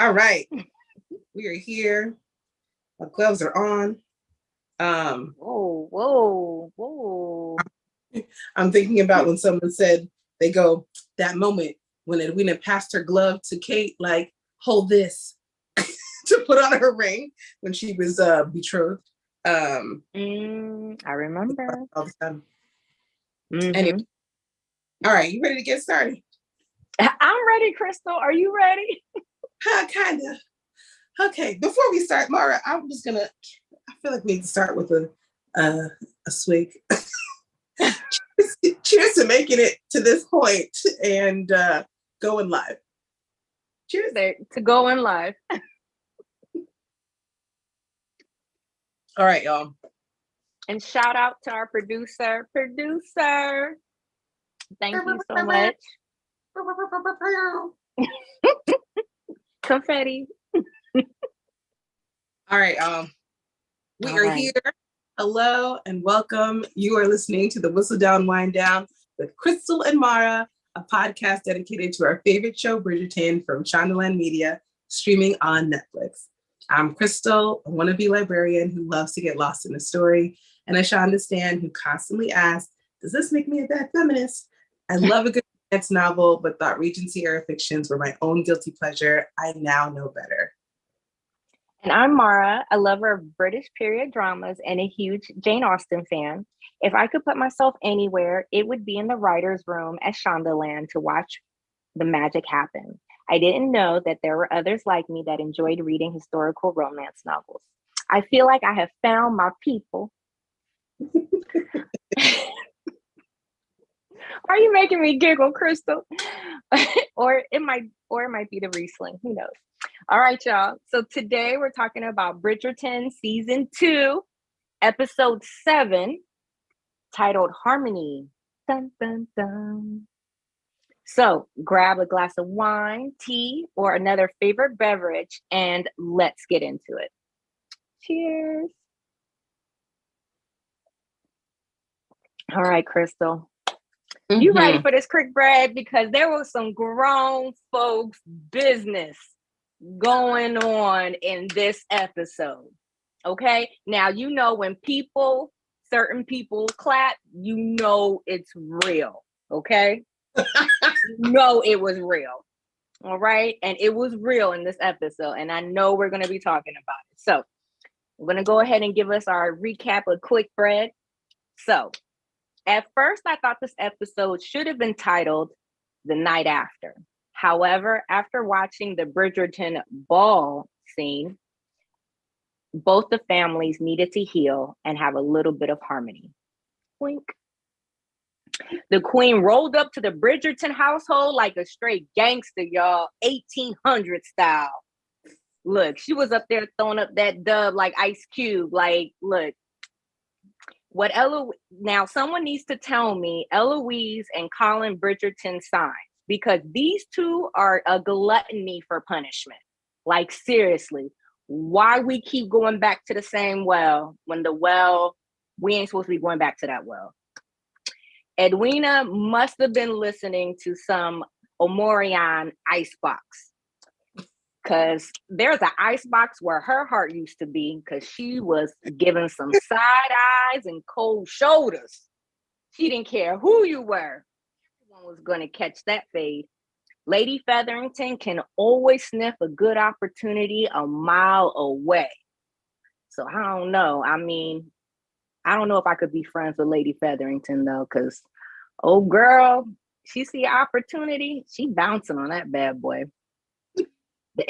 All right. We are here. Our gloves are on. Whoa. I'm thinking about when someone said, they go, that moment when Edwina passed her glove to Kate, like, hold this to put on her ring when she was betrothed. I remember. All the time. Mm-hmm. Anyway, all right, you ready to get started? I'm ready, Krystal. Are you ready? Kind of. Okay, before we start, Mara, I feel like we need to start with a swig. Cheers to making it to this point and going live. Cheers to going live. All right, y'all. And shout out to our producer. Thank you so much. Confetti. All right, we are here. Hello and welcome. You are listening to the Whistledown Wine Down with Krystal and Mara, a podcast dedicated to our favorite show, Bridgerton, from Shondaland Media, streaming on Netflix. I'm Krystal, a wannabe librarian who loves to get lost in a story, and a Shonda stan who constantly asks, does this make me a bad feminist? I love a good romance novel, but thought Regency era fictions were my own guilty pleasure. I now know better. And I'm Mara, a lover of British period dramas and a huge Jane Austen fan. If I could put myself anywhere, it would be in the writer's room at Shondaland to watch the magic happen. I didn't know that there were others like me that enjoyed reading historical romance novels. I feel like I have found my people. Are you making me giggle, Krystal? or it might be the Riesling. Who knows? All right, y'all. So today we're talking about Bridgerton season 2, episode 7, titled Harmony. Dun, dun, dun. So grab a glass of wine, tea, or another favorite beverage, and let's get into it. Cheers. All right, Krystal. You ready for this quick bread? Because there was some grown folks business going on in this episode. Okay? Now, you know when certain people clap, you know it's real. Okay? You know it was real. All right? And it was real in this episode. And I know we're going to be talking about it. So, I'm going to go ahead and give us our recap of quick bread. So, at first, I thought this episode should have been titled The Night After. However, after watching the Bridgerton ball scene, both the families needed to heal and have a little bit of harmony. Wink. The queen rolled up to the Bridgerton household like a straight gangster, y'all, 1800 style. Look, she was up there throwing up that dub like Ice Cube. Like, look. Now someone needs to tell me Eloise and Colin Bridgerton signs, because these two are a gluttony for punishment. Like, seriously, why we keep going back to the same well when we ain't supposed to be going back to that well? Edwina must have been listening to some Omorion Icebox, because there's an icebox where her heart used to be, because she was giving some side eyes and cold shoulders. She didn't care who you were. Everyone was going to catch that fade. Lady Featherington can always sniff a good opportunity a mile away. So I don't know. I mean, I don't know if I could be friends with Lady Featherington, though, because, oh, girl, she see opportunity. She bouncing on that bad boy. The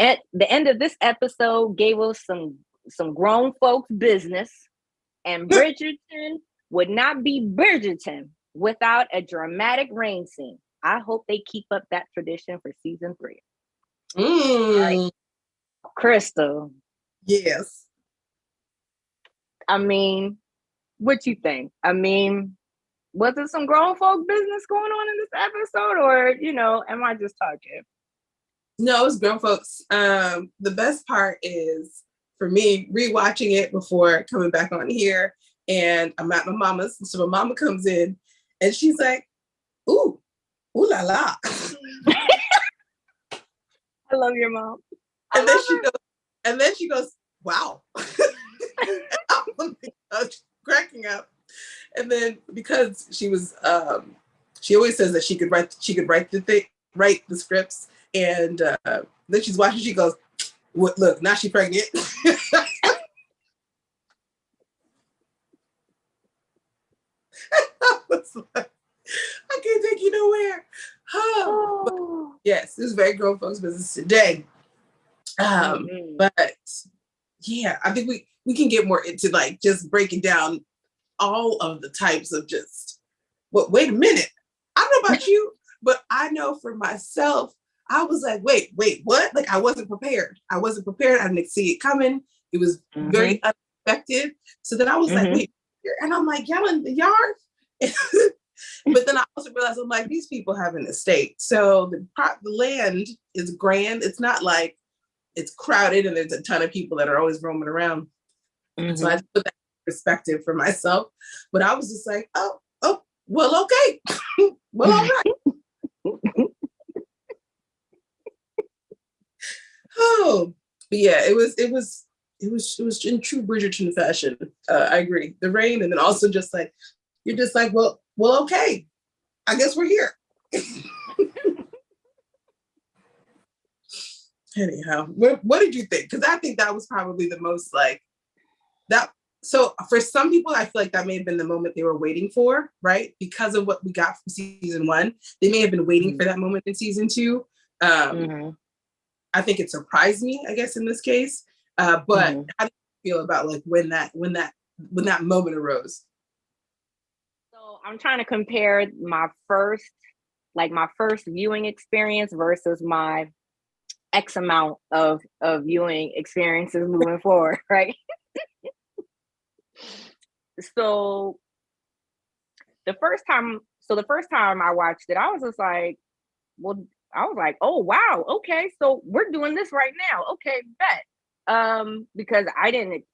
end of this episode gave us some grown folks business, and Bridgerton would not be Bridgerton without a dramatic rain scene. I hope they keep up that tradition for season 3. Right. Krystal. Yes. I mean, what you think? I mean, was it some grown folk business going on in this episode, or, am I just talking? No, it's grown folks. The best part is, for me, rewatching it before coming back on here, and I'm at my mama's, so my mama comes in, and she's like, ooh la la. I love your mom. And then she goes, wow. I'm cracking up. And then because she was, she always says that she could write the scripts. And then she's watching, she goes, look, now she's pregnant. I was like, I can't take you nowhere. But yes, this is very grown folks business today. But yeah, I think we can get more into like just breaking down all of the types of just, wait a minute. I don't know about you, but I know for myself, I was like, wait, what? Like I wasn't prepared. I didn't see it coming. It was very unexpected. So then I was like, wait, and I'm like, y'all in the yard? But then I also realized, I'm like, these people have an estate. So the land is grand. It's not like it's crowded and there's a ton of people that are always roaming around. So I put that in perspective for myself. But I was just like, oh, well, okay. Well, all right. Oh, but yeah, it was in true Bridgerton fashion. I agree. The rain, and then also just like, you're just like, well, okay. I guess we're here. Anyhow, what did you think? Because I think that was probably the most like that. So for some people, I feel like that may have been the moment they were waiting for, right? Because of what we got from season 1, they may have been waiting for that moment in season 2. I think it surprised me, I guess, in this case. But how do you feel about like when that moment arose? So I'm trying to compare my first viewing experience versus my X amount of viewing experiences moving forward, right? So the first time I watched it, I was just like, oh wow, okay, so we're doing this right now. Okay, bet. Because I didn't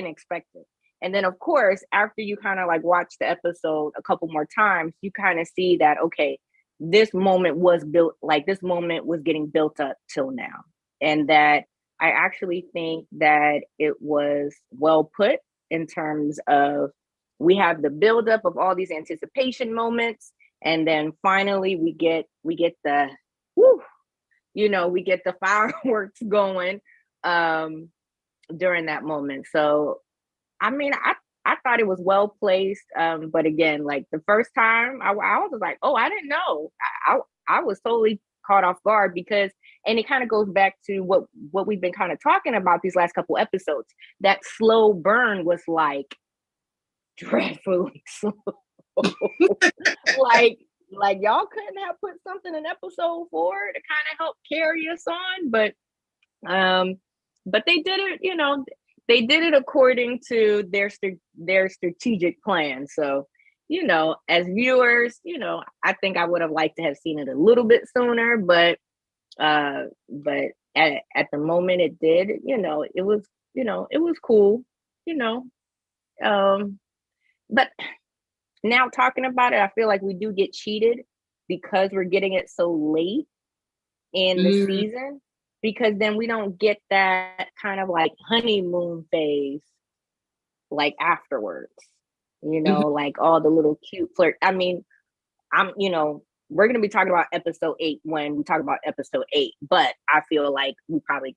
expect it. And then of course, after you kind of like watch the episode a couple more times, you kind of see that, okay, this moment was getting built up till now. And that I actually think that it was well put in terms of, we have the buildup of all these anticipation moments. And then finally we get the, we get the fireworks going during that moment. So, I mean, I thought it was well placed. But again, like the first time I was like, oh, I didn't know. I was totally caught off guard because, and it kind of goes back to what we've been kind of talking about these last couple episodes. That slow burn was like dreadfully slow. like y'all couldn't have put something in episode 4 to kind of help carry us on, but they did it, they did it according to their strategic plan. So, as viewers, I think I would have liked to have seen it a little bit sooner, but at the moment it did, it was cool, but now talking about it, I feel like we do get cheated because we're getting it so late in the season, because then we don't get that kind of like honeymoon phase like afterwards, like all the little cute flirt. I mean, we're going to be talking about episode 8 when we talk about episode 8, but I feel like we probably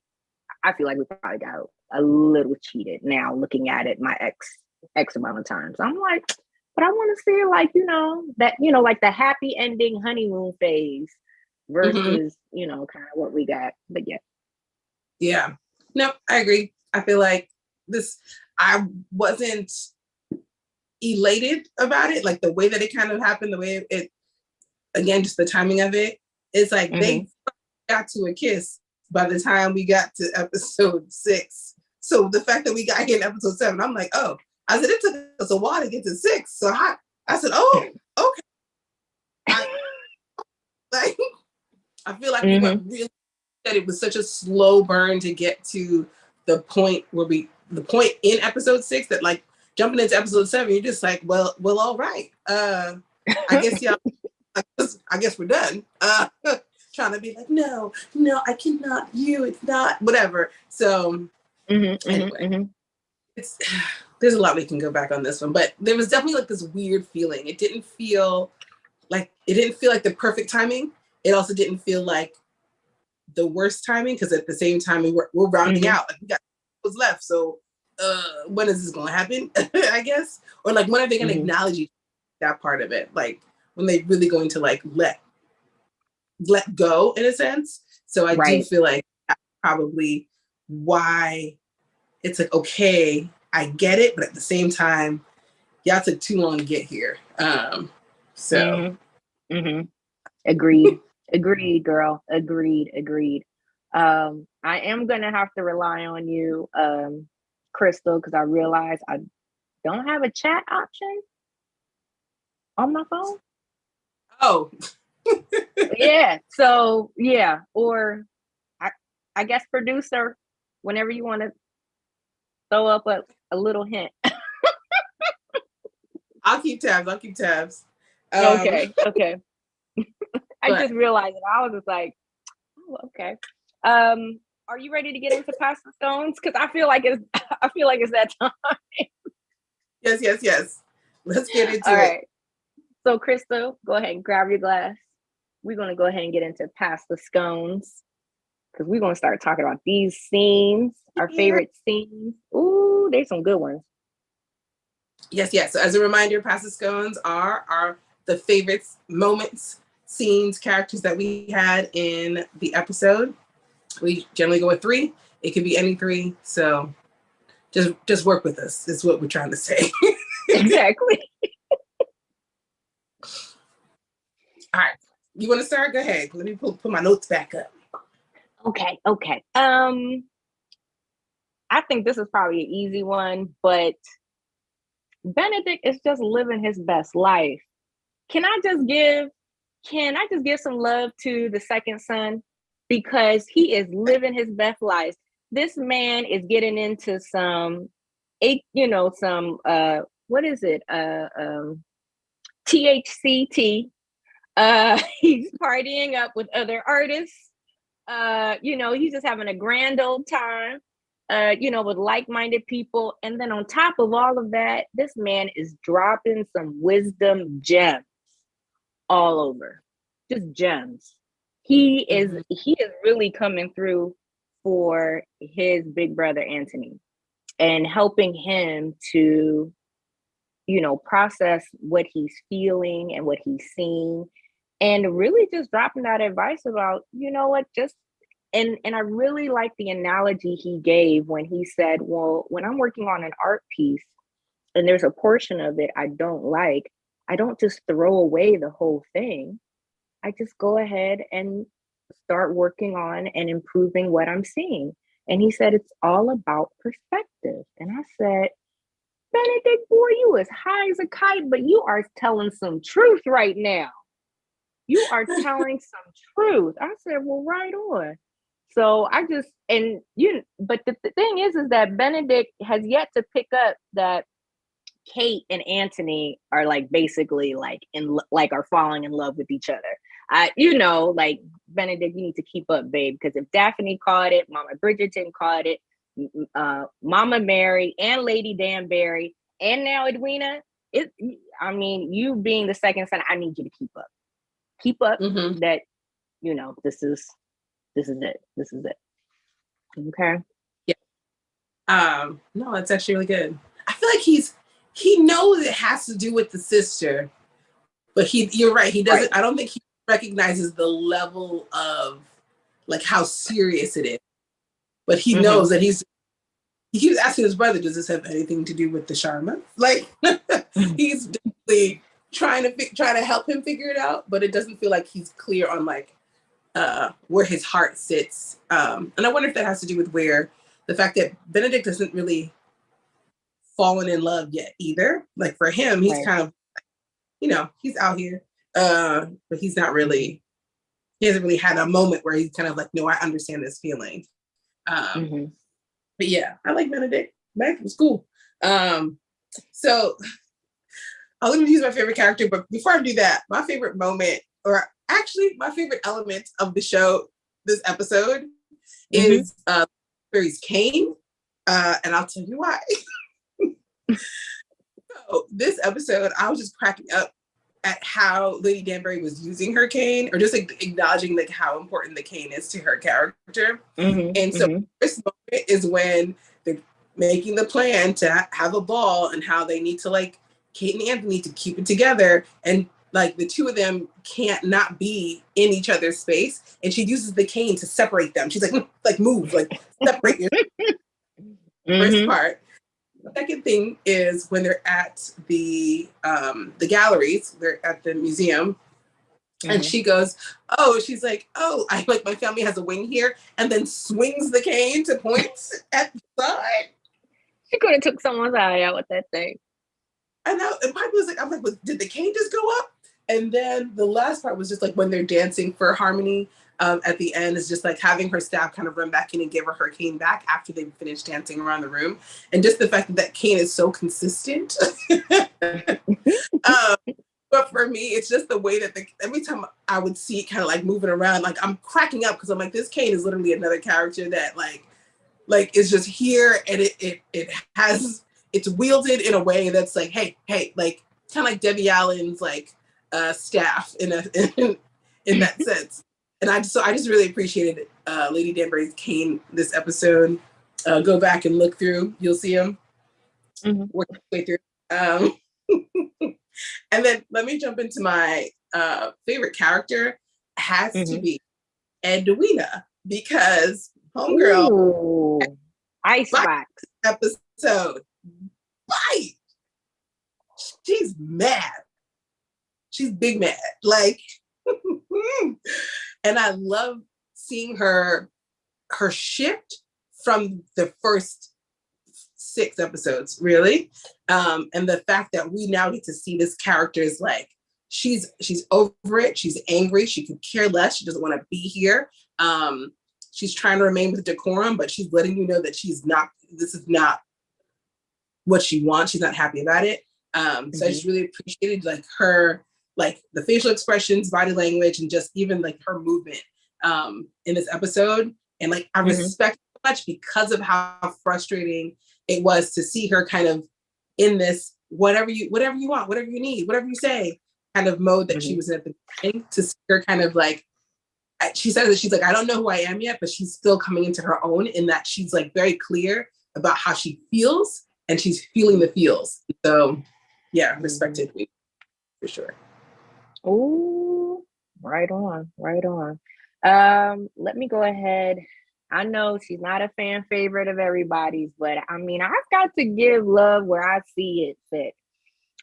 got a little cheated now looking at it my X amount of times. I'm like, but I want to see like, that, like the happy ending honeymoon phase versus, kind of what we got. But yeah. Yeah. No, I agree. I feel like I wasn't elated about it. Like the way that it kind of happened, the way it, again, just the timing of it. It's like they got to a kiss by the time we got to episode 6. So the fact that we got here in episode 7, I'm like, oh, I said, it took us a while to get to 6. So I said, oh, okay. I feel like we were really, that it was such a slow burn to get to the point in episode 6 that like jumping into episode 7, you're just like, well, all right. I guess y'all, I guess we're done. trying to be like, no, I cannot, it's not, whatever. So anyway, it's there's a lot we can go back on this one, but there was definitely like this weird feeling. It didn't feel like the perfect timing. It also didn't feel like the worst timing, because at the same time we're rounding out. Like we got what's left. So when is this gonna happen? I guess. Or like when are they gonna acknowledge that part of it? Like when they really going to like let go in a sense. So I do feel like that's probably why it's like, okay, I get it, but at the same time, y'all took too long to get here. Agreed, girl. Agreed. I am gonna have to rely on you, Krystal, because I realize I don't have a chat option on my phone. Oh. Yeah. So yeah, or I guess producer, whenever you want to throw up a little hint. I'll keep tabs. Okay. I just realized it. I was just like, oh, okay. Are you ready to get into Past the Stones? Because I feel like it's that time. Yes. Let's get into it. All right. So Krystal, go ahead and grab your glass. We're gonna go ahead and get into Past the Scones, because we're gonna start talking about these scenes, our favorite scenes. Ooh, there's some good ones. Yes. So as a reminder, Past the Scones are the favorites, moments, scenes, characters that we had in the episode. We generally go with 3. It could be any 3. So just work with us, is what we're trying to say. Exactly. All right. You want to start? Go ahead. Let me put my notes back up. Okay. I think this is probably an easy one, but Benedict is just living his best life. Can I just give some love to the second son, because he is living his best life. This man is getting into what is it? THCT. He's partying up with other artists. He's just having a grand old time, with like-minded people. And then on top of all of that, this man is dropping some wisdom gems all over. Just gems. He is really coming through for his big brother Anthony and helping him to, process what he's feeling and what he's seeing, and really just dropping that advice about, and I really like the analogy he gave when he said, well, when I'm working on an art piece and there's a portion of it I don't like, I don't just throw away the whole thing. I just go ahead and start working on and improving what I'm seeing. And he said, it's all about perspective. And I said, Benedict, boy, you as high as a kite, but you are telling some truth right now. You are telling some truth. I said, well, right on. So but the thing is that Benedict has yet to pick up that Kate and Anthony are like basically like are falling in love with each other. Like Benedict, you need to keep up, babe, because if Daphne caught it, Mama Bridgerton caught it, Mama Mary and Lady Danbury, and now Edwina. You being the second son, I need you to keep up. Keep up. That this is it. Okay. Yeah. No, it's actually really good. I feel like he knows it has to do with the sister, but you're right. He doesn't. Right. I don't think he recognizes the level of like how serious it is, but he knows that he keeps asking his brother, does this have anything to do with the Sharma? Like he's definitely trying to help him figure it out, but it doesn't feel like he's clear on like where his heart sits. And I wonder if that has to do with the fact that Benedict isn't really fallen in love yet either. Like for him, he's kind of, he's out here, but he's not really, he hasn't really had a moment where he's kind of like, no, I understand this feeling. But yeah, I like Benedict. Benedict was cool. So I'm going to use my favorite character, but before I do that, my favorite moment, or actually, my favorite element of the show, this episode, is Barry's cane. And I'll tell you why. So this episode, I was just cracking up at how Lady Danbury was using her cane, or just like acknowledging like how important the cane is to her character. And so this moment is when they're making the plan to have a ball, and how they need to, like, Kate and Anthony to keep it together, and like the two of them can't not be in each other's space, and she uses the cane to separate them. She's like move, like separate your first part. The second thing is when they're at the galleries, they're at the museum, and she goes, "Oh," she's like, "Oh, I like my family has a wing here," and then swings the cane to point at the side. She could have took someone's eye out with that thing. I know, and Piper was like, "I'm like, well, did the cane just go up?" And then the last part was just like when they're dancing for harmony. At the end is just like having her staff kind of run back in and give her cane back after they finished dancing around the room, and just the fact that that cane is so consistent. But for me, it's just the way that every time I would see it kind of like moving around, like I'm cracking up, because I'm like, this cane is literally another character that like is just here, and it's wielded in a way that's like, hey, like kind of like Debbie Allen's like staff in that sense. And I just really appreciated Lady Danbury's cane this episode. Go back and look through; you'll see him working his way through. And then let me jump into my favorite character. Has to be Edwina, because homegirl, Icebox episode, bite. She's mad. She's big mad. Like, and I love seeing her shift from the first 6 episodes, really. And the fact that we now get to see this character is like, she's over it. She's angry. She could care less. She doesn't want to be here. She's trying to remain with decorum, but she's letting you know that this is not what she wants. She's not happy about it. So I just really appreciated like her, like the facial expressions, body language, and just even like her movement in this episode. And like, I respect so much because of how frustrating it was to see her kind of in this whatever you want, whatever you need, whatever you say kind of mode that she was in at the beginning, to see her kind of like, she says that she's like, I don't know who I am yet, but she's still coming into her own, in that she's like very clear about how she feels, and she's feeling the feels. So yeah, respected me for sure. Oh, right on. Let me go ahead. I know she's not a fan favorite of everybody's, but I mean, I've got to give love where I see it fit.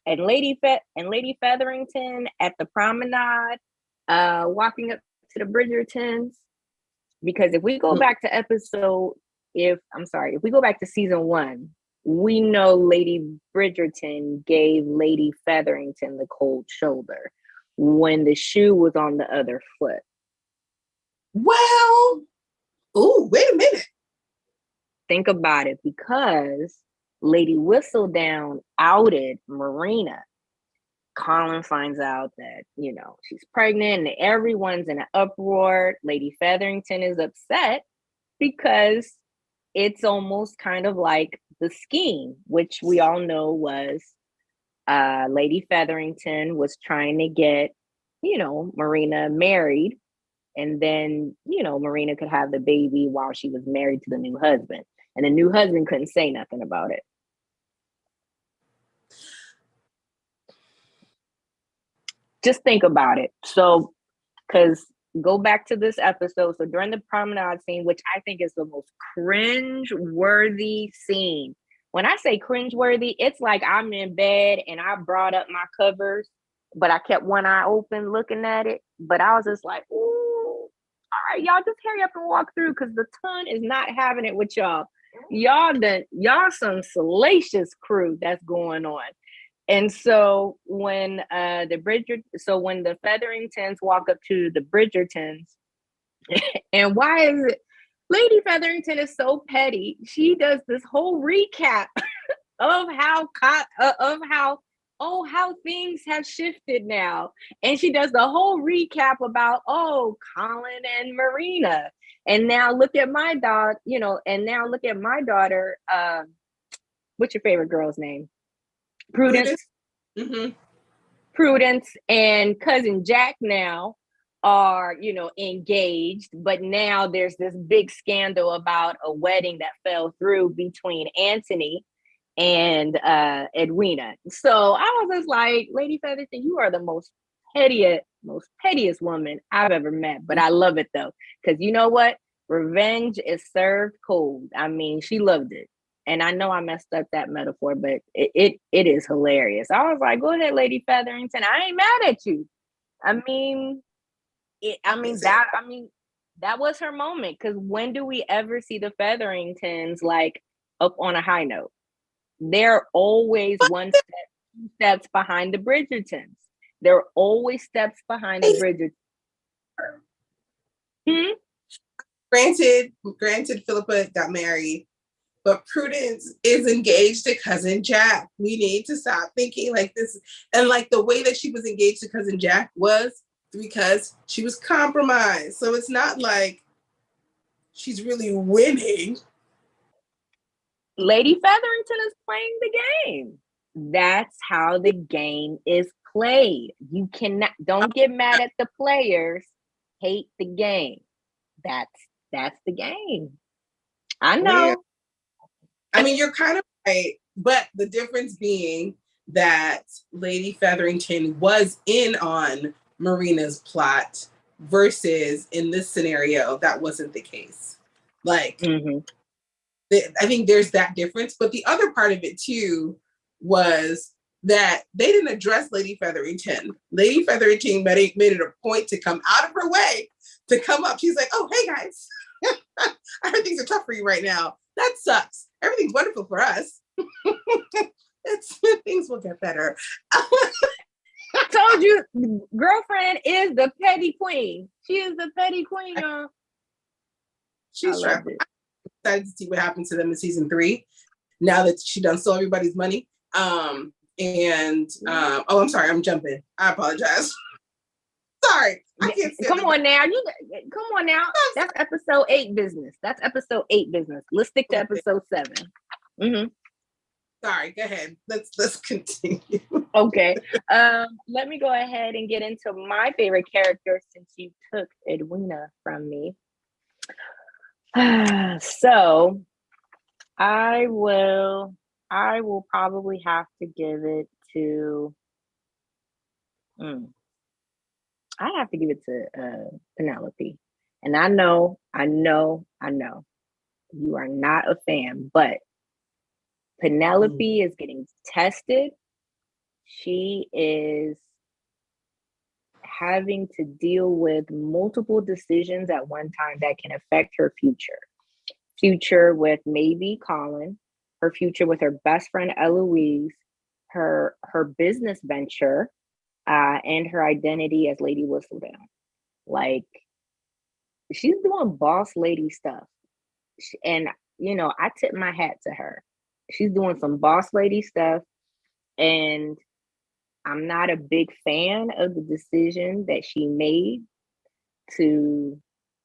And Lady Featherington at the promenade, walking up to the Bridgertons, because if we go back to if we go back to season 1, we know Lady Bridgerton gave Lady Featherington the cold shoulder when the shoe was on the other foot. Well, oh, wait a minute. Think about it, because Lady Whistledown outed Marina. Colin finds out that, she's pregnant, and everyone's in an uproar. Lady Featherington is upset because it's almost kind of like the scheme, which we all know was Lady Featherington was trying to get, Marina married, and then, Marina could have the baby while she was married to the new husband. And the new husband couldn't say nothing about it. Just think about it. So, because go back to this episode. So during the promenade scene, which I think is the most cringe-worthy scene. When I say cringe-worthy, it's like I'm in bed and I brought up my covers, but I kept one eye open looking at it. But I was just like, ooh, all right, y'all just hurry up and walk through, because the ton is not having it with y'all. Y'all some salacious crew that's going on. And so when the Featheringtons walk up to the Bridgertons, and why is it Lady Featherington is so petty? She does this whole recap of how oh, how things have shifted now. And she does the whole recap about, oh, Colin and Marina. And now look at my daughter, and now look at my daughter. What's your favorite girl's name? Prudence. Mm-hmm. Prudence and cousin Jack now are, engaged, but now there's this big scandal about a wedding that fell through between Anthony and Edwina. So I was just like, Lady Featherton, you are the most pettiest woman I've ever met. But I love it though, because you know what? Revenge is served cold. I mean, she loved it. And I know I messed up that metaphor, but it is hilarious. I was like, go ahead, Lady Featherington. I ain't mad at you. I mean, that was her moment. Because when do we ever see the Featheringtons like up on a high note? They're always one step, two steps behind the Bridgertons. They're always steps behind the Bridgertons. Granted, Philippa got married, but Prudence is engaged to cousin Jack. We need to stop thinking like this. And like the way that she was engaged to cousin Jack was because she was compromised. So it's not like she's really winning. Lady Featherington is playing the game. That's how the game is played. You don't get mad at the players, hate the game. That's the game. I know. Yeah. I mean, you're kind of right, but the difference being that Lady Featherington was in on Marina's plot versus in this scenario, that wasn't the case. Like, I think there's that difference. But the other part of it too was that they didn't address Lady Featherington. Lady Featherington made it a point to come out of her way to come up. She's like, oh, hey guys, I heard things are tough for you right now. That sucks. Everything's wonderful for us. Things will get better. I told you, girlfriend is the petty queen. She is the petty queen, y'all. She's trapped. I'm excited to see what happens to them in season 3. Now that she done stole everybody's money. I'm sorry, I'm jumping. I apologize. Sorry, I can't. Come on now, That's episode 8 business. Let's stick to episode 7. Mm-hmm. Sorry, go ahead. Let's continue. Okay. Let me go ahead and get into my favorite character since you took Edwina from me. So I will probably have to give it to I have to give it to Penelope. And I know you are not a fan, but Penelope is getting tested. She is having to deal with multiple decisions at one time that can affect her future with maybe Colin, her future with her best friend Eloise, her business venture, and her identity as Lady Whistledown. Like, she's doing boss lady stuff. And, I tip my hat to her. She's doing some boss lady stuff. And I'm not a big fan of the decision that she made to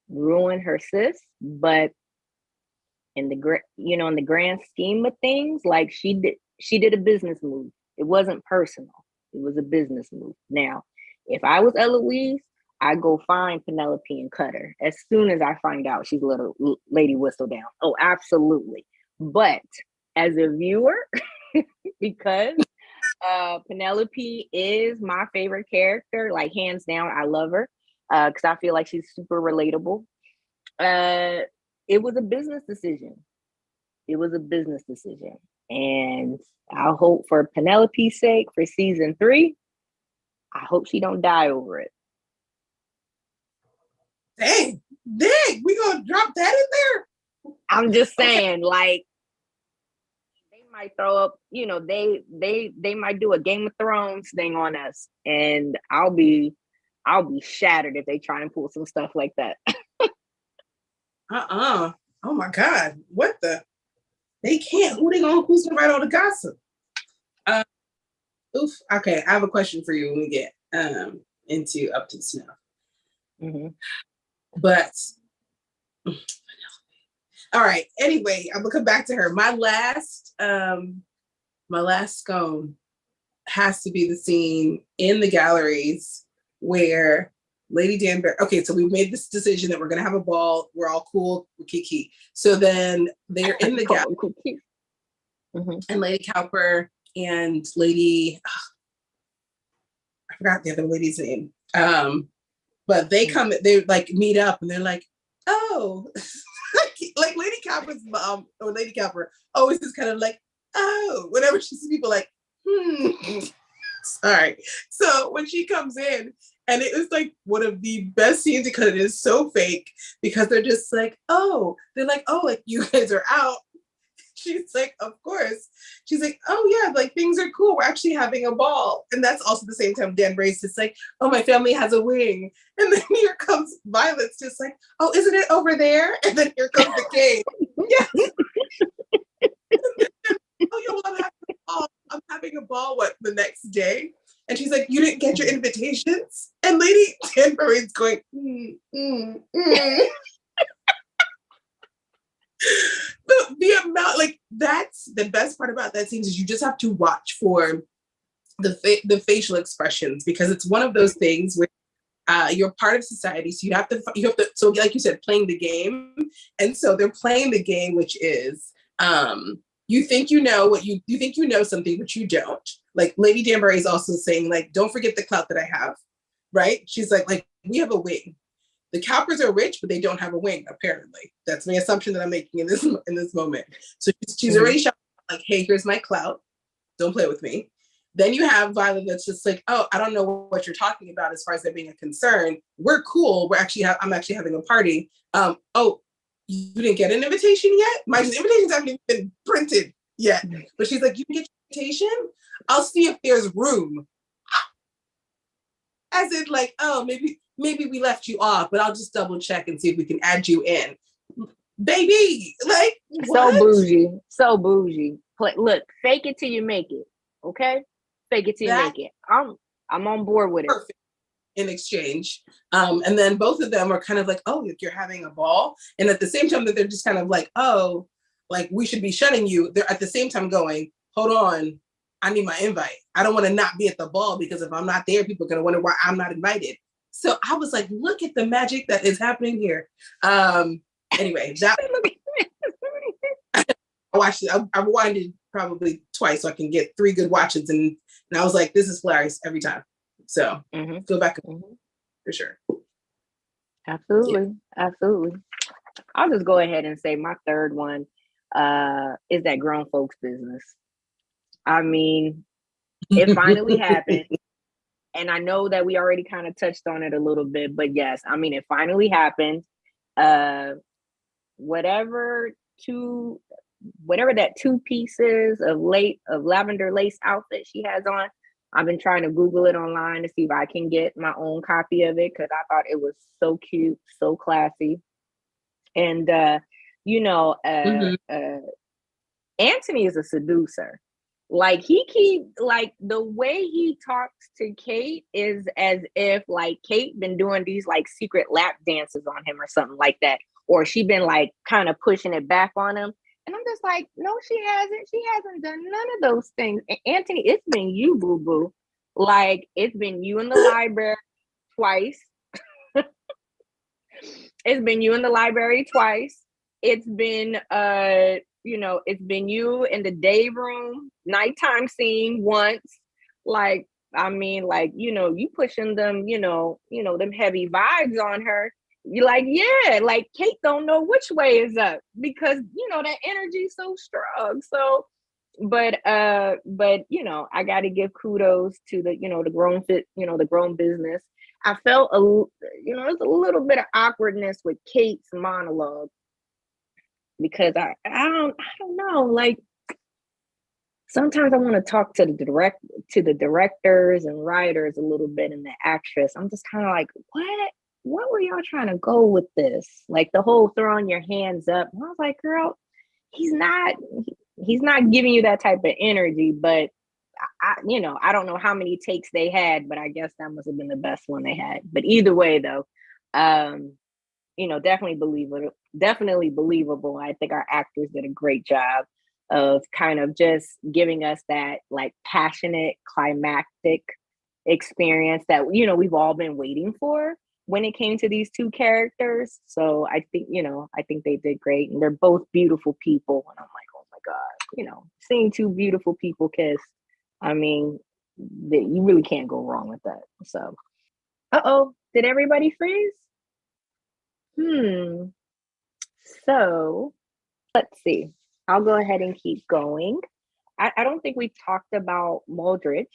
ruin her sis. But in the grand scheme of things, like she did a business move. It wasn't personal. It was a business move. Now, if I was Eloise, I go find Penelope and cut her as soon as I find out she's little Lady Whistledown. Oh, absolutely. But as a viewer, because Penelope is my favorite character, like hands down, I love her because I feel like she's super relatable. It was a business decision. And I hope for Penelope's sake, for season 3, I hope she don't die over it. Dang, we gonna drop that in there? I'm just saying, like, they might throw up, they might do a Game of Thrones thing on us, and I'll be shattered if they try and pull some stuff like that. Oh my God, what the? They can't. Who's gonna write all the gossip? Oof. Okay, I have a question for you when we get into Up to Snuff. Mm-hmm. But all right. Anyway, I'm gonna come back to her. My last scone has to be the scene in the galleries where Lady Danbury. Okay, so we made this decision that we're gonna have a ball. We're all cool with Kiki. So then they're in the gallery, mm-hmm. and Lady Cowper and Lady, I forgot the other lady's name. But they come, they like meet up, and they're like, oh, like Lady Cowper's mom or Lady Cowper always is kind of like, oh, whenever she sees people like, all right. So when she comes in, and it was like one of the best scenes because it is so fake, because they're just like, oh, they're like, oh, like you guys are out. She's like, of course. She's like, oh yeah, like things are cool. We're actually having a ball. And that's also the same time Dan Brace is like, oh, my family has a wing. And then here comes Violet's just like, oh, isn't it over there? And then here comes the game. Yes. Oh, yeah, well, I'm having a ball, what, the next day? And she's like, you didn't get your invitations? And Lady Danbury's going, the amount, like, that's the best part about that scene is you just have to watch for the facial expressions, because it's one of those things where you're part of society, so you have to, so like you said, playing the game. And so they're playing the game, which is, you think you know what you think you know something, but you don't. Like Lady Danbury is also saying, like, don't forget the clout that I have, right? She's like we have a wing. The Cowpers are rich, but they don't have a wing, apparently. That's my assumption that I'm making in this moment. So she's already shouting, like, hey, here's my clout. Don't play with me. Then you have Violet that's just like, oh, I don't know what you're talking about as far as there being a concern. We're cool. I'm actually having a party. Oh, you didn't get an invitation yet? My invitations haven't even been printed yet. But she's like, you can get your invitation? I'll see if there's room. As in, like, oh, maybe we left you off, but I'll just double check and see if we can add you in. Baby, like, what? So bougie. Look, fake it till you make it, okay? Fake it till you make it. I'm on board with it. Perfect. In exchange. And then both of them are kind of like, oh, you're having a ball. And at the same time that they're just kind of like, oh, like we should be shutting you. They're at the same time going, hold on, I need my invite. I don't want to not be at the ball, because if I'm not there, people are going to wonder why I'm not invited. So I was like, look at the magic that is happening here. Anyway, that I watched it. I rewinded probably twice so I can get 3 good watches. And I was like, this is hilarious every time. So go back for sure. Absolutely. Yeah. Absolutely. I'll just go ahead and say my third one is that grown folks business. I mean, it finally happened. And I know that we already kind of touched on it a little bit, but yes, I mean, it finally happened. Whatever that 2 pieces of lavender lace outfit she has on, I've been trying to Google it online to see if I can get my own copy of it, because I thought it was so cute, so classy. And Anthony is a seducer. Like like the way he talks to Kate is as if like Kate been doing these like secret lap dances on him or something like that, or she been like kind of pushing it back on him. And I'm just like, no, she hasn't. She hasn't done none of those things. And Anthony, it's been you, boo boo. Like it's been you in the library twice. It's been you in the library twice. It's been it's been you in the day room, nighttime scene once. Like, I mean, like, you pushing them, them heavy vibes on her. You're like, yeah, like Kate don't know which way is up, because, that energy's so strong. So, but I got to give kudos to the grown business. I felt there's a little bit of awkwardness with Kate's monologue, because I don't know, like sometimes I want to talk to the directors and writers a little bit, and the actress. I'm just kind of like, what were y'all trying to go with this? Like the whole throwing your hands up. And I was like, girl, he's not giving you that type of energy, but I don't know how many takes they had, but I guess that must have been the best one they had. But either way, though, definitely believable. Definitely believable. I think our actors did a great job of kind of just giving us that like passionate, climactic experience that we've all been waiting for when it came to these two characters. So I think they did great, and they're both beautiful people. And I'm like, oh my God, seeing two beautiful people kiss. I mean, you really can't go wrong with that. So, did everybody freeze? So let's see. I'll go ahead and keep going. I don't think we talked about Muldridge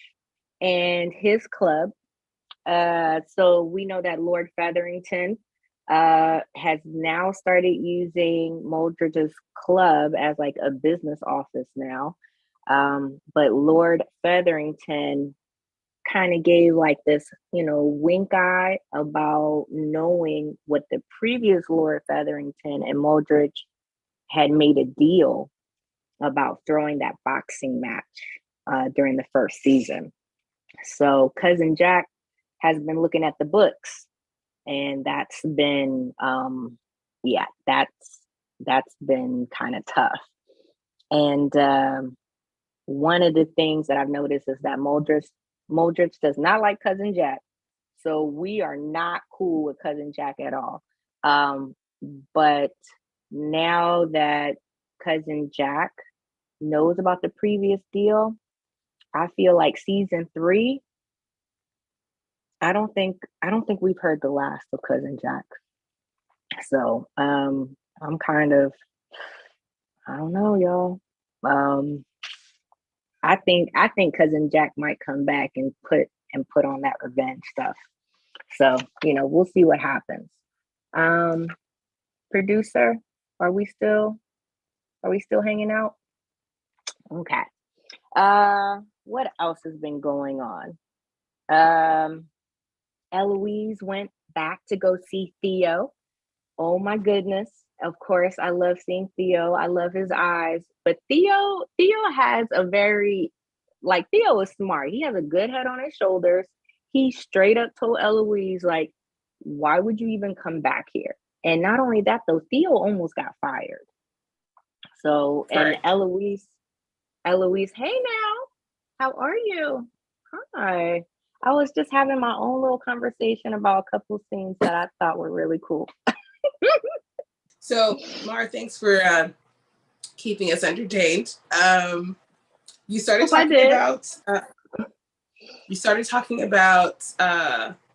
and his club. So we know that Lord Featherington has now started using Muldridge's club as like a business office now. But Lord Featherington kind of gave like this, wink eye about knowing what the previous Lord Featherington and Muldridge had made a deal about throwing that boxing match during the first season. So Cousin Jack has been looking at the books, and that's been that's been kind of tough. And one of the things that I've noticed is that Muldridge does not like Cousin Jack. So we are not cool with Cousin Jack at all. But now that Cousin Jack knows about the previous deal, I feel like season 3, I don't think we've heard the last of Cousin Jack. So I'm kind of, I don't know, y'all. I think Cousin Jack might come back and put on that revenge stuff. So, we'll see what happens. Producer, are we still hanging out? Okay. What else has been going on? Eloise went back to go see Theo. Oh my goodness. Of course, I love seeing Theo. I love his eyes. But Theo has Theo is smart. He has a good head on his shoulders. He straight up told Eloise, like, why would you even come back here? And not only that, though, Theo almost got fired. So, and Eloise, hey now, how are you? Hi. I was just having my own little conversation about a couple of scenes that I thought were really cool. So, Mara, thanks for keeping us entertained. You started talking about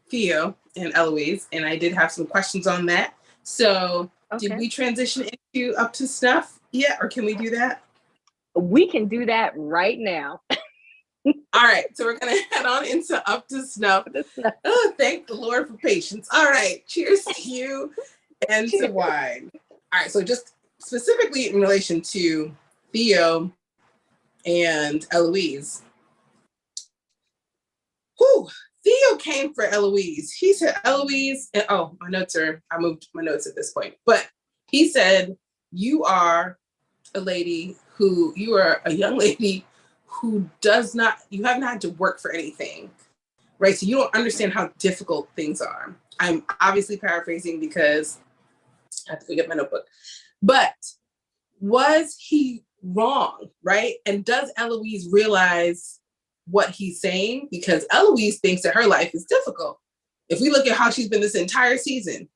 Theo and Eloise, and I did have some questions on that. So, Did we transition into Up to Snuff yet, or can we do that? We can do that right now. All right, so we're going to head on into Up to Snuff. Oh, thank the Lord for patience. All right, cheers to you and to wine. All right, so just specifically in relation to Theo and Eloise. Theo came for Eloise. He said, Eloise, and I moved my notes at this point, but he said, you are a young lady who you haven't had to work for anything, right? So you don't understand how difficult things are. I'm obviously paraphrasing because I have to pick up my notebook. But was he wrong, right? And does Eloise realize what he's saying? Because Eloise thinks that her life is difficult. If we look at how she's been this entire season,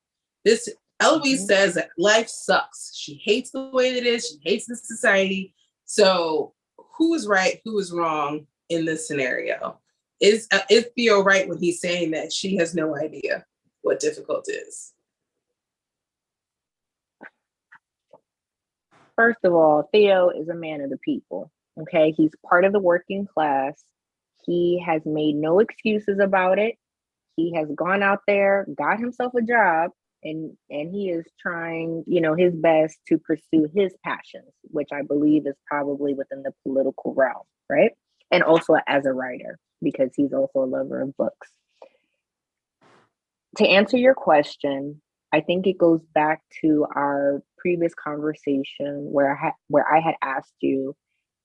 Eloise says that life sucks. She hates the way it is. She hates the society. So who is right? Who is wrong in this scenario? Is Theo right when he's saying that she has no idea what difficult is? First of all, Theo is a man of the people. Okay, he's part of the working class. He has made no excuses about it. He has gone out there, got himself a job, and he is trying, his best to pursue his passions, which I believe is probably within the political realm, right? And also as a writer, because he's also a lover of books. To answer your question, I think it goes back to our previous conversation where I had asked you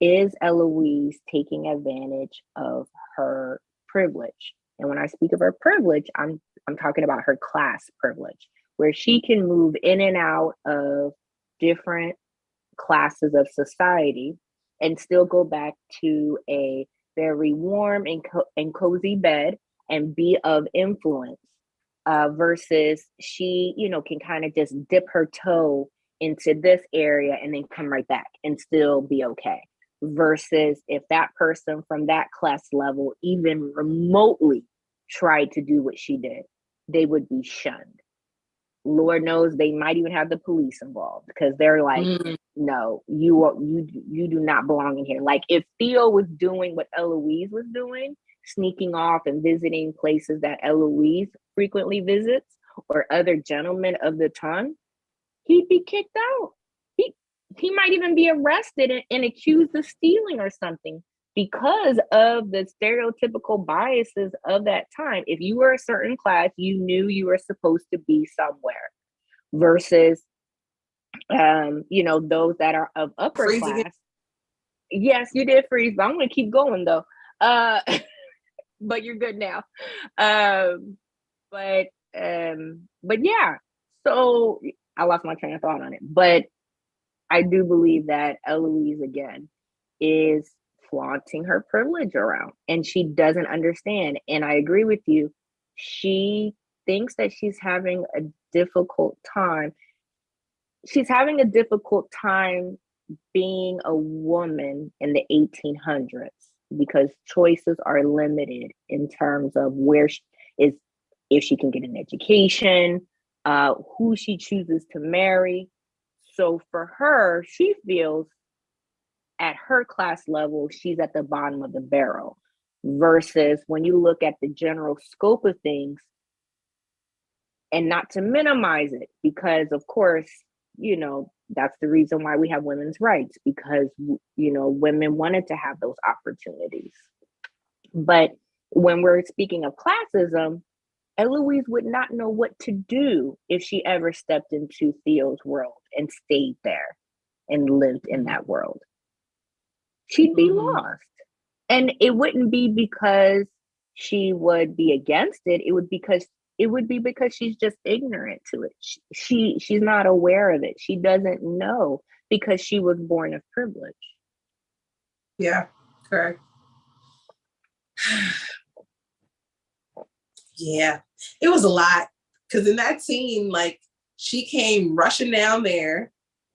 Is Eloise taking advantage of her privilege? And when I speak of her privilege, I'm talking about her class privilege, where she can move in and out of different classes of society and still go back to a very warm and cozy bed and be of influence, versus she, can kind of just dip her toe into this area and then come right back and still be okay. Versus if that person from that class level even remotely tried to do what she did, they would be shunned. Lord knows they might even have the police involved, because they're like, no, you do not belong in here. Like if Theo was doing what Eloise was doing, sneaking off and visiting places that Eloise frequently visits, or other gentlemen of the ton, he'd be kicked out. He might even be arrested and accused of stealing or something, because of the stereotypical biases of that time. If you were a certain class, you knew you were supposed to be somewhere, versus those that are of upper Freezing class. Yes, you did freeze, but I'm going to keep going though. But you're good now. But yeah. So I lost my train of thought on it, but I do believe that Eloise again is flaunting her privilege around, and she doesn't understand. And I agree with you. She thinks that she's having a difficult time. She's having a difficult time being a woman in the 1800s, because choices are limited in terms of where she is, if she can get an education, who she chooses to marry. So for her, she feels at her class level, she's at the bottom of the barrel. Versus when you look at the general scope of things, and not to minimize it, because of course, that's the reason why we have women's rights, because, women wanted to have those opportunities. But when we're speaking of classism, Eloise would not know what to do if she ever stepped into Theo's world and stayed there and lived in that world. She'd be lost. And it wouldn't be because she would be against it. It would be because she's just ignorant to it. She's not aware of it. She doesn't know, because she was born of privilege. Yeah, correct. Yeah, it was a lot, because in that scene, like, she came rushing down there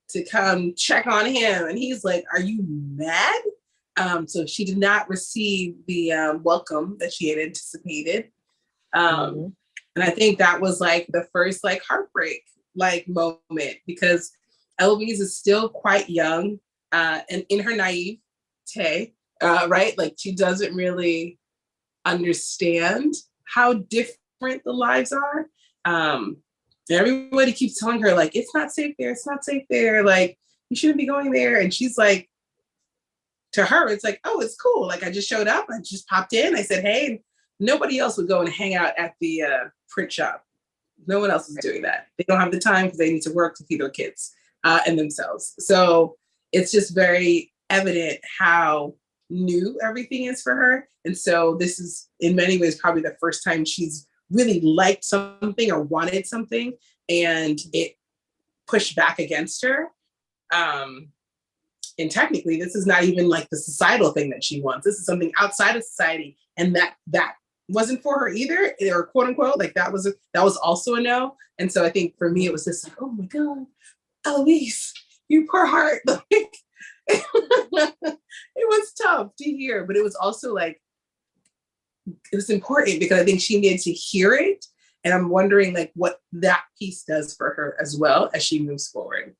to come check on him, and he's like, "Are you mad?" So she did not receive the welcome that she had anticipated, and I think that was like the first like heartbreak like moment, because Eloise is still quite young, and in her naivete, right? Like she doesn't really understand how different the lives are. Everybody keeps telling her like, it's not safe there, it's not safe there, like you shouldn't be going there. And she's like, to her, it's like, oh, it's cool. Like I just showed up, I just popped in, I said, hey. Nobody else would go and hang out at the print shop. No one else is doing that. They don't have the time because they need to work to feed their kids and themselves. So it's just very evident how new everything is for her. And so this is in many ways probably the first time she's really liked something or wanted something, and it pushed back against her. And technically, this is not even like the societal thing that she wants. This is something outside of society, and that wasn't for her either, or quote unquote, like that was also a no. And so I think for me, it was just like, oh my God, Eloise, you poor heart. Like, it was tough to hear, but it was also like, it was important because I think she needed to hear it. And I'm wondering like what that piece does for her as well as she moves forward.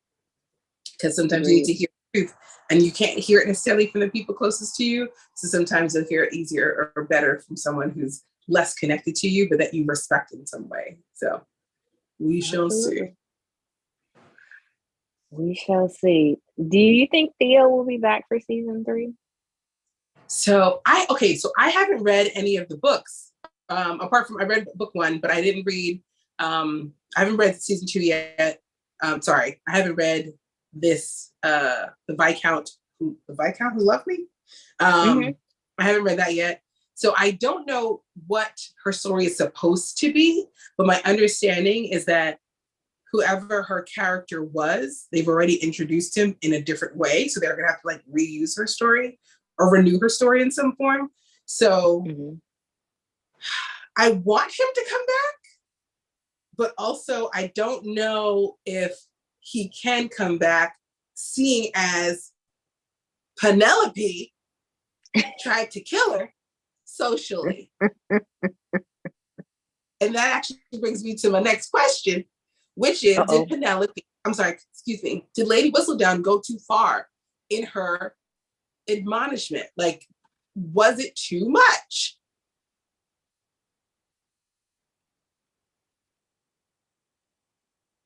Because sometimes you need to hear the truth, and you can't hear it necessarily from the people closest to you. So sometimes you'll hear it easier or better from someone who's less connected to you, but that you respect in some way. So we shall see. We shall see. Do you think Theo will be back for season 3? So I haven't read any of the books. Apart from I read book 1, but I didn't read. I haven't read season 2 yet. Sorry, I haven't read this the Viscount the Viscount Who Loved Me. I haven't read that yet. So I don't know what her story is supposed to be, but my understanding is that whoever her character was, they've already introduced him in a different way. So they're gonna have to like reuse her story or renew her story in some form. So I want him to come back, but also I don't know if he can come back, seeing as Penelope tried to kill her socially. And that actually brings me to my next question, which is, did Lady Whistledown go too far in her admonishment? Like, was it too much?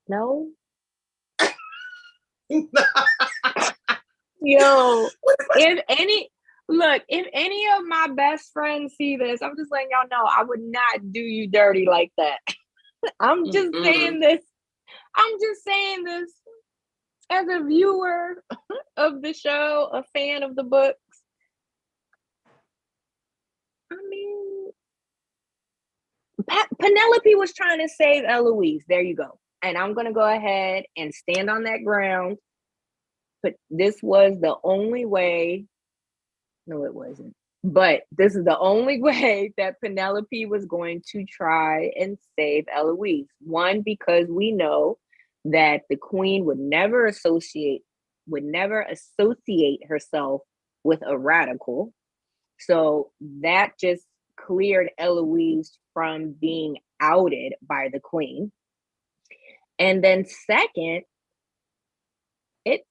No. Yo, if any of my best friends see this, I'm just letting y'all know I would not do you dirty like that. I'm just saying this. I'm just saying this as a viewer of the show, a fan of the books. I mean, Penelope was trying to save Eloise. There you go. And I'm going to go ahead and stand on that ground. But this was the only way. No, it wasn't. But this is the only way that Penelope was going to try and save Eloise. One, because we know that the queen would never associate herself with a radical. So that just cleared Eloise from being outed by the queen. And then second, it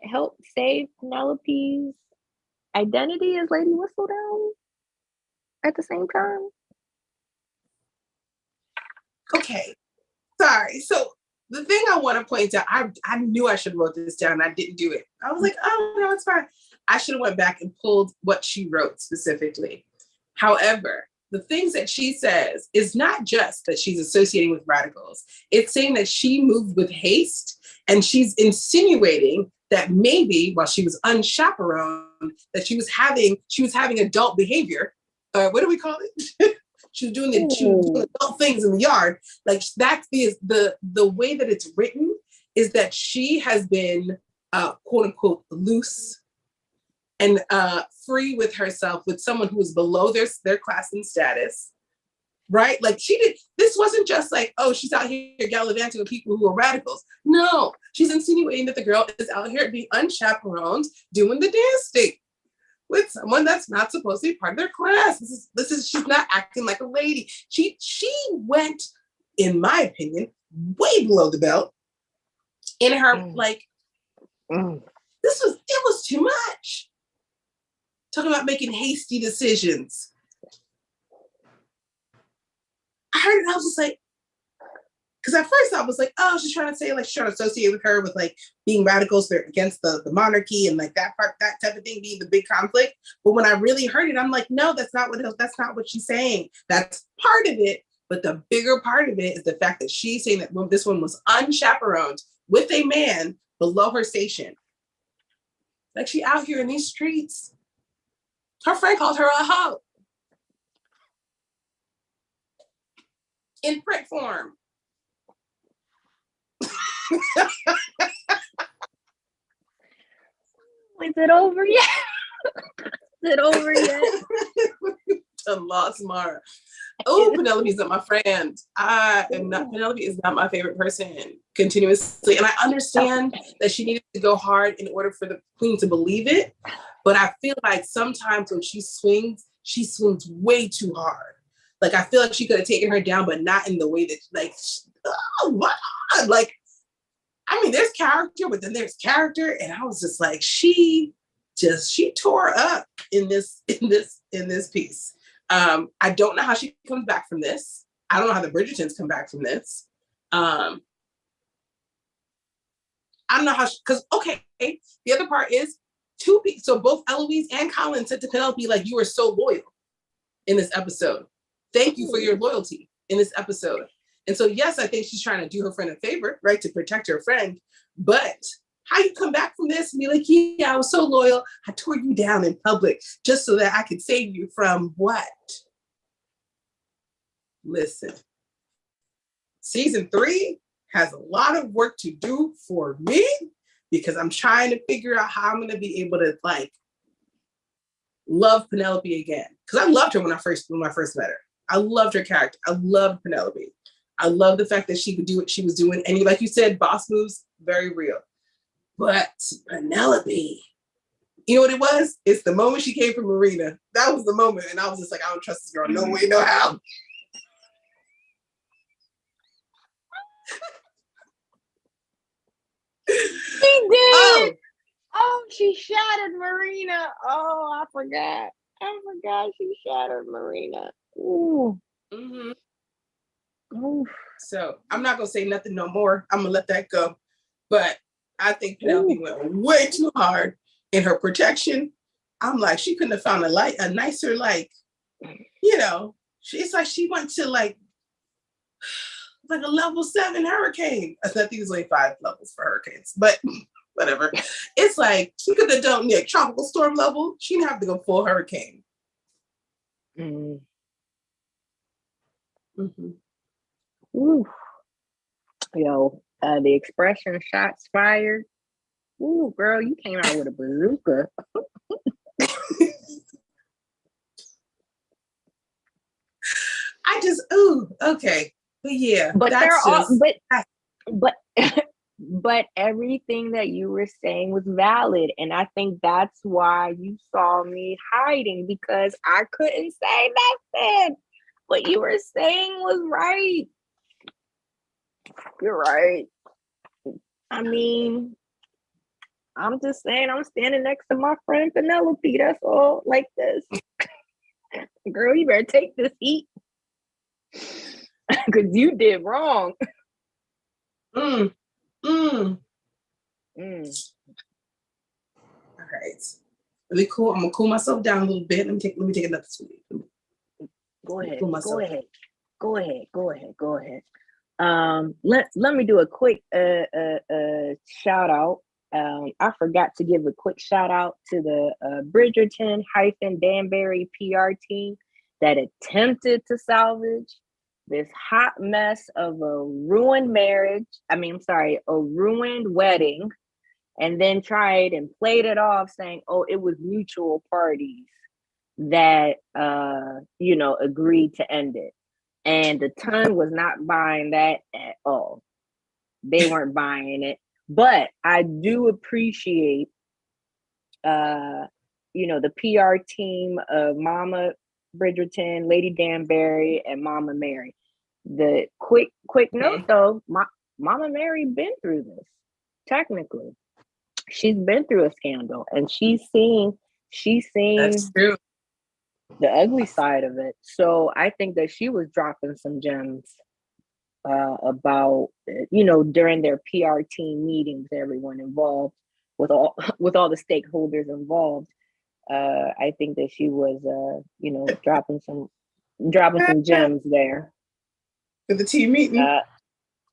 helped save Penelope's identity as Lady Whistledown at the same time. Okay, sorry. So the thing I want to point out, I knew I should have wrote this down. I didn't do it. I was like, oh no, it's fine. I should have went back and pulled what she wrote specifically. However, the things that she says is not just that she's associating with radicals. It's saying that she moved with haste, and she's insinuating that maybe while she was unchaperoned, that she was having adult behavior. What do we call it? She was doing adult things in the yard. Like, that's the way that it's written, is that she has been quote unquote loose and free with herself with someone who is below their class and status, right? Like, this wasn't just like, oh, she's out here gallivanting with people who are radicals. No, she's insinuating that the girl is out here being unchaperoned, doing the dance thing with someone that's not supposed to be part of their class. She's not acting like a lady. She went, in my opinion, way below the belt in her, it was too much. Talking about making hasty decisions. I heard it and I was just like, because at first I was like, oh, she's trying to say like she's trying to associate with her with like being radicals against the monarchy and like that type of thing being the big conflict. But when I really heard it, I'm like, no, that's not what she's saying. That's part of it. But the bigger part of it is the fact that she's saying that this one was unchaperoned with a man below her station. Like, she out here in these streets. Her friend called her a hoe. In print form. Is it over yet? Is it over yet? I lost Mara. Oh, Penelope's not my friend. Penelope is not my favorite person continuously. And I understand that she needed to go hard in order for the queen to believe it. But I feel like sometimes when she swings way too hard. Like, I feel like she could have taken her down, but not in the way that, like, oh, what? Like, I mean, there's character, but then there's character. And I was just like, she tore up in this piece. I don't know how she comes back from this. I don't know how the Bridgertons come back from this. I don't know how, because, okay, the other part is two people. So both Eloise and Colin said to Penelope, like, you are so loyal in this episode. Thank you for your loyalty in this episode. And so, yes, I think she's trying to do her friend a favor, right? To protect her friend. But how you come back from this and be like, yeah, I was so loyal. I tore you down in public just so that I could save you from what? Listen, season 3 has a lot of work to do for me because I'm trying to figure out how I'm going to be able to like love Penelope again. Because I loved her when I first met her. I loved her character. I loved Penelope. I love the fact that she could do what she was doing. And like you said, boss moves, very real. But Penelope, you know what it was? It's the moment she came from Marina. That was the moment. And I was just like, I don't trust this girl. No way, no how. She did. Oh, she shattered Marina. Oh, I forgot. She shattered Marina. Ooh. Mm-hmm. Ooh. So I'm not gonna say nothing no more. I'm gonna let that go. But I think Penelope went way too hard in her protection. I'm like, she couldn't have found a nicer, like, you know, it's like she went to like a level 7 hurricane. I think there's only 5 levels for hurricanes, but whatever. It's like she could have done tropical storm level. She didn't have to go full hurricane. Mm. Mm-hmm. Ooh. Yo, the expression shots fired. Ooh, girl, you came out with a bazooka. Okay. But yeah, but that's but everything that you were saying was valid. And I think that's why you saw me hiding, because I couldn't say nothing. What you were saying was right. You're right. I mean, I'm just saying, I'm standing next to my friend Penelope. That's all. Like this. Girl, you better take this heat. Because you did wrong. All right. Really cool. I'm gonna cool myself down a little bit. Let me take another sweet. Go ahead. Let me do a quick shout out. I forgot to give a quick shout out to the Bridgerton - Danbury PR team that attempted to salvage this hot mess of a ruined wedding, and then tried and played it off saying, oh, it was mutual parties that agreed to end it. And the ton was not buying that at all. They weren't buying it. But I do appreciate the PR team of Mama Bridgerton, Lady Danbury, and Mama Mary. The quick note though, Mama Mary been through this. Technically, she's been through a scandal, and she's seen That's true. the ugly side of it. So I think that she was dropping some gems about during their PR team meetings, everyone involved, with all the stakeholders involved. I think that she was dropping some gems there For the team meeting.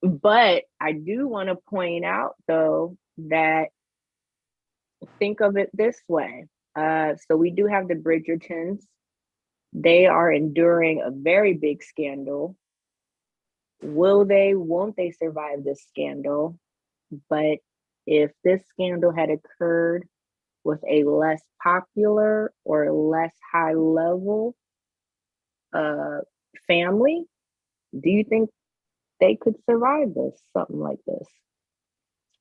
But I do want to point out though that, think of it this way. So we do have the Bridgertons. They are enduring a very big scandal. Won't they survive this scandal? But if this scandal had occurred with a less popular or less high level family, do you think they could survive something like this?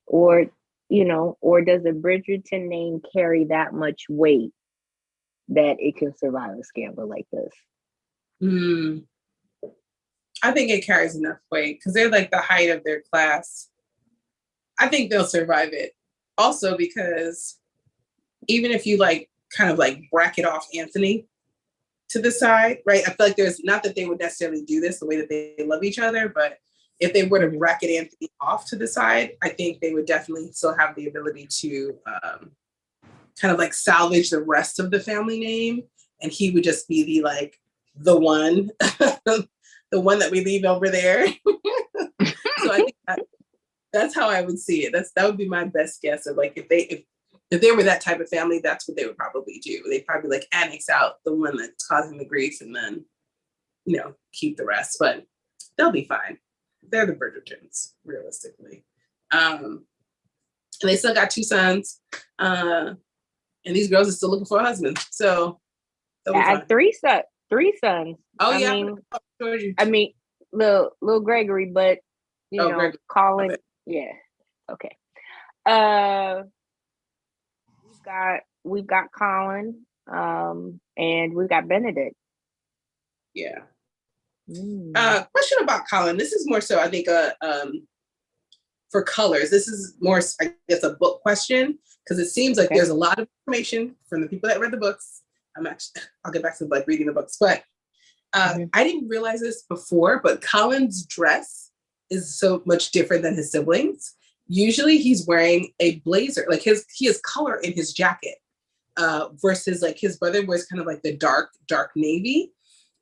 Or does the Bridgerton name carry that much weight that it can survive a scandal like this? I think it carries enough weight because they're like the height of their class. I think they'll survive it. Also because even if you kind of bracket off Anthony to the side, right? I feel like there's not that they would necessarily do this the way that they love each other, but if they were to bracket Anthony off to the side, I think they would definitely still have the ability to kind of salvage the rest of the family name. And he would just be the one, the one that we leave over there. So I think That's how I would see it. That would be my best guess of like if they were that type of family, that's what they would probably do. They'd probably like annex out the one that's causing the grief and then, keep the rest. But they'll be fine. They're the Bridgertons, realistically. And they still got 2 sons. And these girls are still looking for a husband. So I had 3 sons. Oh, I yeah. mean, little Gregory, but Gregory. Colin. Okay. Yeah. Okay. We've got Colin, and we've got Benedict. Yeah. Question about Colin. This is more so, I think, for colors. This is more, I guess, a book question because it seems like there's a lot of information from the people that read the books. I'll get back to like reading the books, but I didn't realize this before, but Colin's dress is so much different than his siblings. Usually he's wearing a blazer, like he has color in his jacket, versus like his brother wears kind of like the dark navy.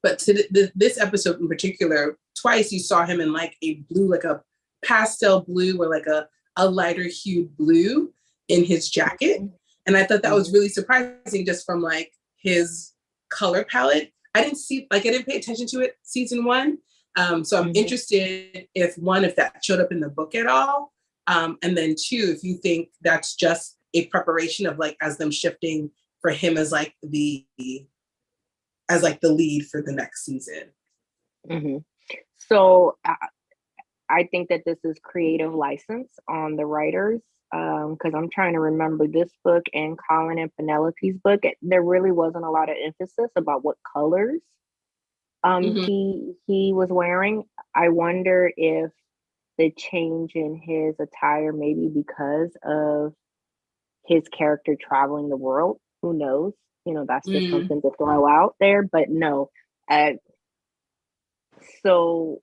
But to this episode in particular, twice you saw him in like a blue, like a pastel blue or like a lighter hued blue in his jacket. And I thought that was really surprising just from like his color palette. I didn't pay attention to it season 1. So I'm interested if that showed up in the book at all. And then 2, if you think that's just a preparation of like, as them shifting for him as like the lead for the next season. So I think that this is creative license on the writers. Because I'm trying to remember this book and Colin and Penelope's book. There really wasn't a lot of emphasis about what colors he was wearing. I wonder if the change in his attire maybe because of his character traveling the world. Who knows? That's just something to throw out there. But no. So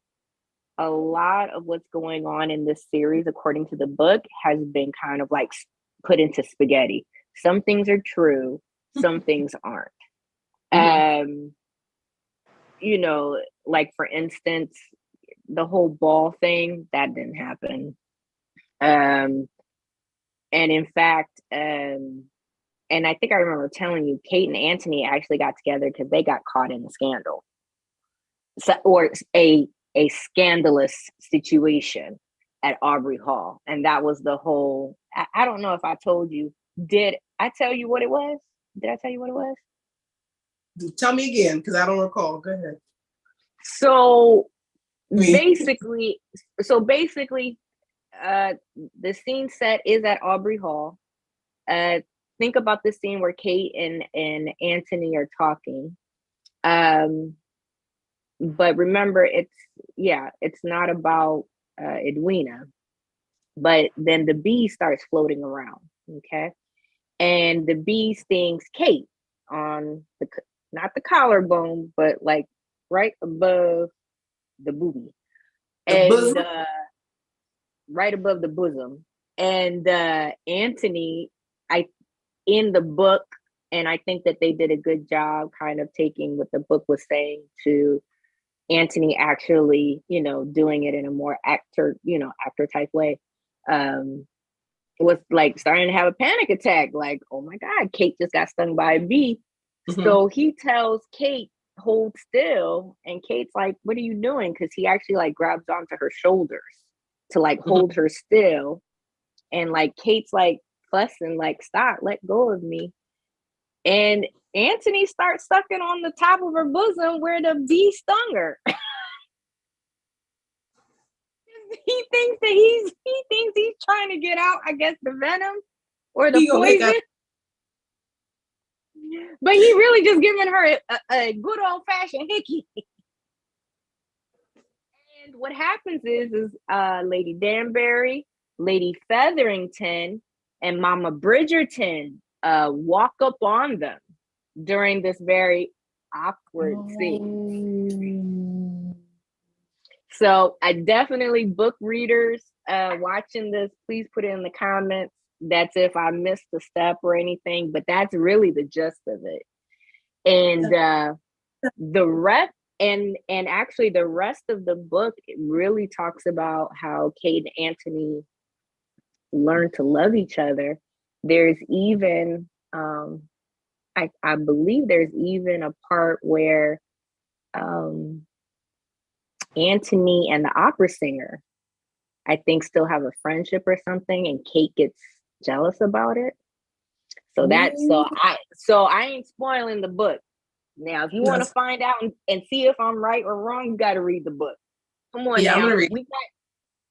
a lot of what's going on in this series, according to the book, has been kind of like put into spaghetti. Some things are true, some things aren't. Like for instance, the whole ball thing, that didn't happen. And in fact, and I think I remember telling you, Kate and Anthony actually got together because they got caught in a scandal. Or a scandalous situation at Aubrey Hall. And that was the whole, I don't know if I told you, did I tell you what it was? Did I tell you what it was? Tell me again, because I don't recall. Go ahead. So basically, the scene set is at Aubrey Hall. Think about the scene where Kate and Anthony are talking. But remember, it's not about Edwina, but then the bee starts floating around, okay? And the bee stings Kate on not the collarbone, but like right above the boobie. And right above the bosom. And Anthony, in the book, and I think that they did a good job kind of taking what the book was saying to Anthony actually, doing it in a more actor type way, was like starting to have a panic attack. Like, oh my God, Kate just got stung by a bee. So he tells Kate, hold still. And Kate's like, what are you doing? Because he actually like grabs onto her shoulders to like hold her still. And like Kate's like fussing, like, stop, let go of me. And Anthony starts sucking on the top of her bosom where the bee stung her. he thinks he's trying to get out, I guess, the venom or the poison. But he really just giving her a good old fashioned hickey. And what happens is Lady Danbury, Lady Featherington, and Mama Bridgerton walk up on them during this very awkward scene. So I definitely, book readers watching this, please put it in the comments. That's if I missed a step or anything, but that's really the gist of it. And the rest, and actually the rest of the book, it really talks about how Kate and Anthony learn to love each other. There's even, I believe there's even a part where Antony and the opera singer, I think, still have a friendship or something, and Kate gets jealous about it. So I ain't spoiling the book. Now, if you want to find out and see if I'm right or wrong, you got to read the book. Come on, yeah, now. I'm gonna read.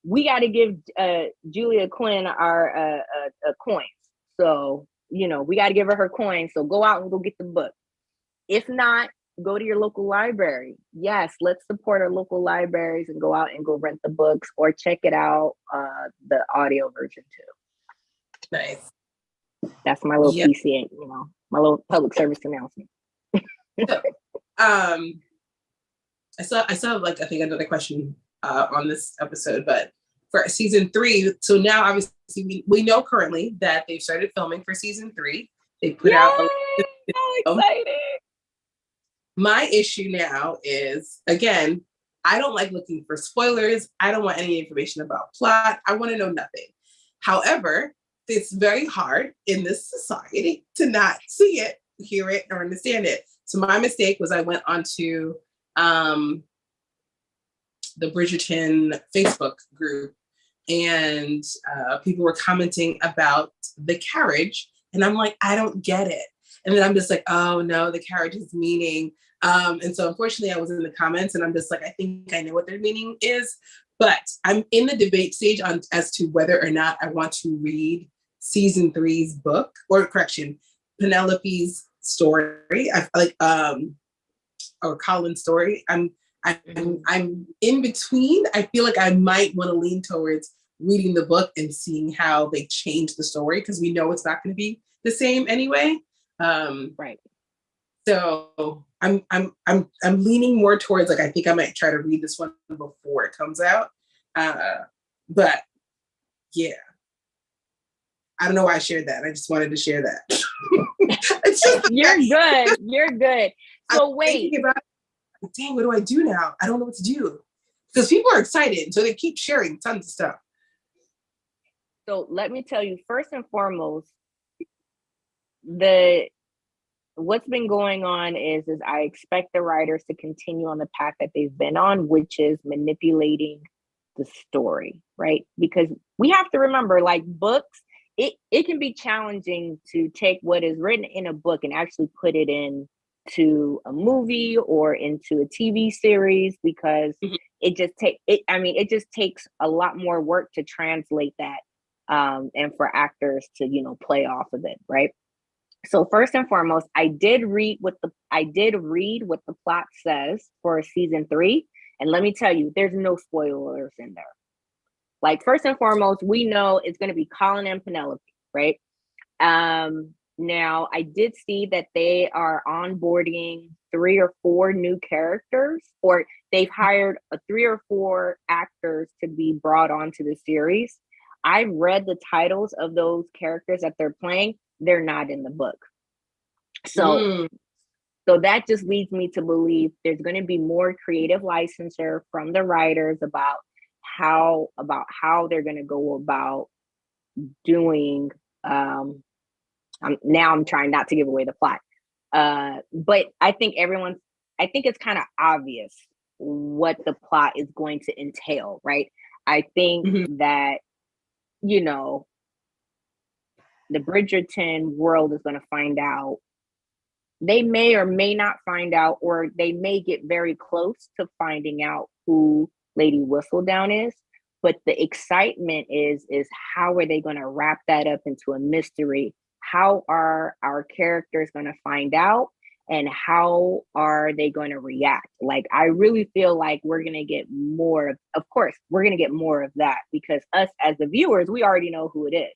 We got to give Julia Quinn our coins. So, we got to give her her coins. So go out and go get the book. If not, go to your local library. Yes, let's support our local libraries and go out and go rent the books or check it out, the audio version too. Nice. That's my little PCA, my little public service announcement. So, I still have I think another question on this episode, but for season 3, so now obviously we know currently that they've started filming for season 3. They put out so excited. My issue now is, again, I don't like looking for spoilers. I don't want any information about plot. I want to know nothing. However, it's very hard in this society to not see it, hear it, or understand it. So my mistake was I went onto the Bridgerton Facebook group, and people were commenting about the carriage. And I'm like, I don't get it. And then I'm just like, oh no, the carriage is meaning. And so unfortunately I was in the comments and I'm just like, I think I know what their meaning is, but I'm in the debate stage as to whether or not I want to read season 3's book, or correction, Penelope's story. I like, or Colin's story. I'm in between. I feel like I might want to lean towards reading the book and seeing how they change the story, because we know it's not going to be the same anyway. Right. So I'm leaning more towards I think I might try to read this one before it comes out. But yeah, I don't know why I shared that. I just wanted to share that. It's just You're good. So wait. Dang, what do I do now? I don't know what to do, because people are excited, so they keep sharing tons of stuff. So let me tell you, first and foremost, what's been going on is I expect the writers to continue on the path that they've been on, which is manipulating the story, right? Because we have to remember, books, it can be challenging to take what is written in a book and actually put it into a movie or into a TV series, because it just takes a lot more work to translate that, and for actors to play off of it, right? So first and foremost, I did read what the plot says for season 3, and let me tell you, there's no spoilers in there. First and foremost, we know it's going to be Colin and Penelope, right? Now, I did see that they are onboarding 3 or 4 new characters, or they've hired 3 or 4 actors to be brought onto the series. I read the titles of those characters that they're playing. They're not in the book. So that just leads me to believe there's going to be more creative licensure from the writers about how they're going to go about doing. I'm trying not to give away the plot, but I think it's kind of obvious what the plot is going to entail, right? I think that the Bridgerton world is going to find out. They may or may not find out, or they may get very close to finding out who Lady Whistledown is. But the excitement is how are they going to wrap that up into a mystery? How are our characters going to find out? And how are they going to react? I really feel like we're going to get more of course, we're going to get more of that, because us as the viewers, we already know who it is.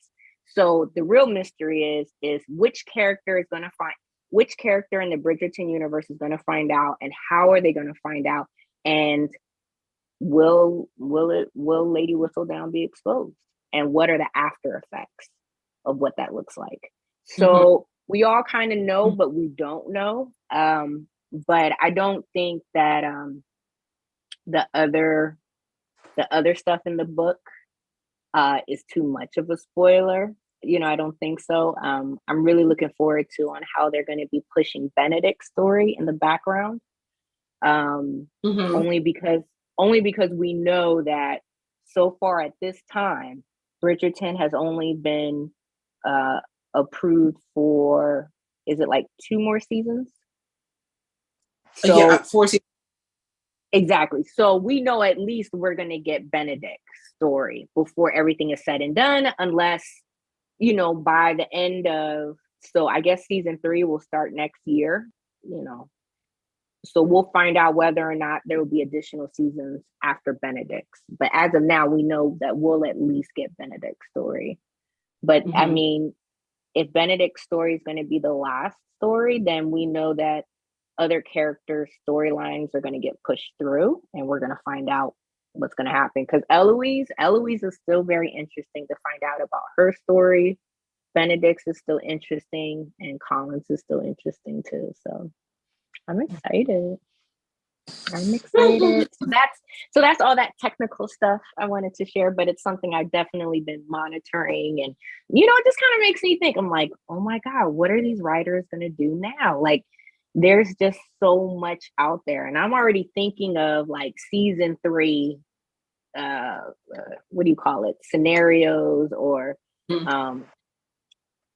So the real mystery is which character in the Bridgerton universe is going to find out, and how are they going to find out? And will Lady Whistledown be exposed? And what are the after effects of what that looks like? So we all kind of know, but we don't know. But I don't think that the other stuff in the book is too much of a spoiler. I don't think so. I'm really looking forward to on how they're going to be pushing Benedict's story in the background. Only because we know that so far at this time, Bridgerton has only been approved for, is it like 2 more seasons? So yeah, 4 seasons. Exactly. So we know at least we're going to get Benedict's story before everything is said and done, unless, by the end of, so I guess season 3 will start next year, So we'll find out whether or not there will be additional seasons after Benedict's. But as of now, we know that we'll at least get Benedict's story. But I mean, if Benedict's story is going to be the last story, then we know that other characters' storylines are going to get pushed through, and we're going to find out what's going to happen. Because Eloise is still very interesting to find out about her story. Benedict's is still interesting, and Collins is still interesting too. So I'm excited. So that's all that technical stuff I wanted to share, but it's something I've definitely been monitoring, and it just kind of makes me think. I'm like, oh my God, what are these writers going to do now? Like, there's just so much out there, and I'm already thinking of like season 3. What do you call it? Scenarios, or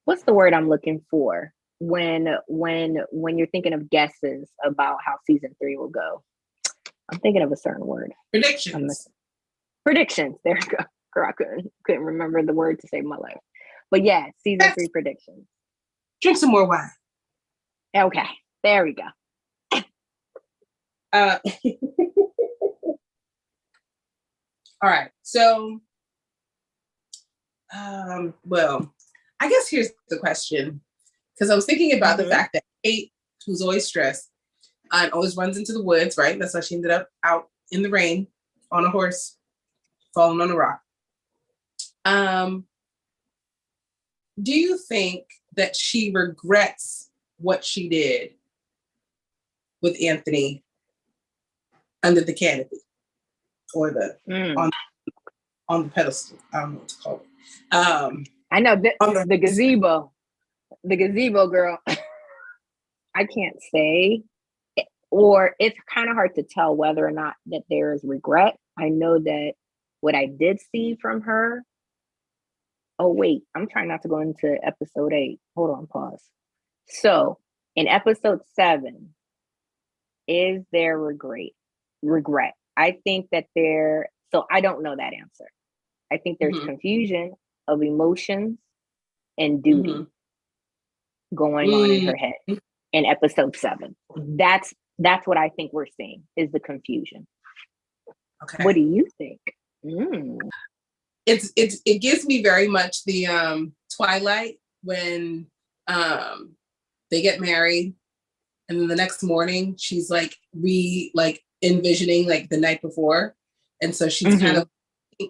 what's the word I'm looking for? When you're thinking of guesses about how season 3 will go. I'm thinking of a certain word. Predictions. There we go. Girl, I couldn't remember the word to save my life. But yeah, season 3 predictions. Drink some more wine. Okay, there we go. All right. So, well, I guess here's the question. Because I was thinking about the fact that Kate, who's always stressed, and always runs into the woods, right? That's how she ended up out in the rain on a horse, falling on a rock. Do you think that she regrets what she did with Anthony under the canopy or the on the pedestal? I don't know what to call it. I know the gazebo. The gazebo girl. I can't say, or it's kind of hard to tell whether or not that there is regret. I know that what I did see from her. Oh wait, I'm trying not to go into episode 8. Hold on, pause. So in episode 7, is there regret? I think that so I don't know that answer. I think there's confusion of emotions and duty going on in her head in episode 7. That's what I think we're seeing, is the confusion. Okay. What do you think? It gives me very much the Twilight, when they get married, and then the next morning she's like envisioning like the night before, and so she's kind of,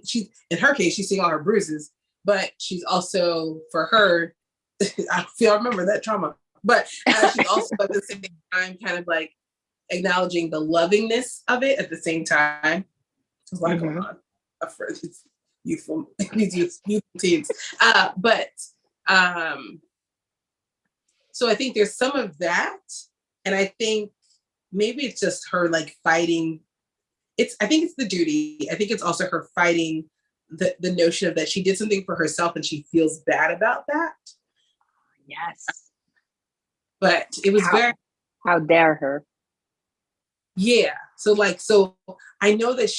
she, in her case, she's seeing all her bruises, but she's also, for her, I remember that trauma, but she's also at the same time kind of like acknowledging the lovingness of it at the same time. It's like, going on, for these youthful teens. So I think there's some of that, and I think maybe it's just her like fighting. I think it's the duty. I think it's also her fighting the notion of that she did something for herself and she feels bad about that. Yes. But it was how dare her? Yeah. So I know that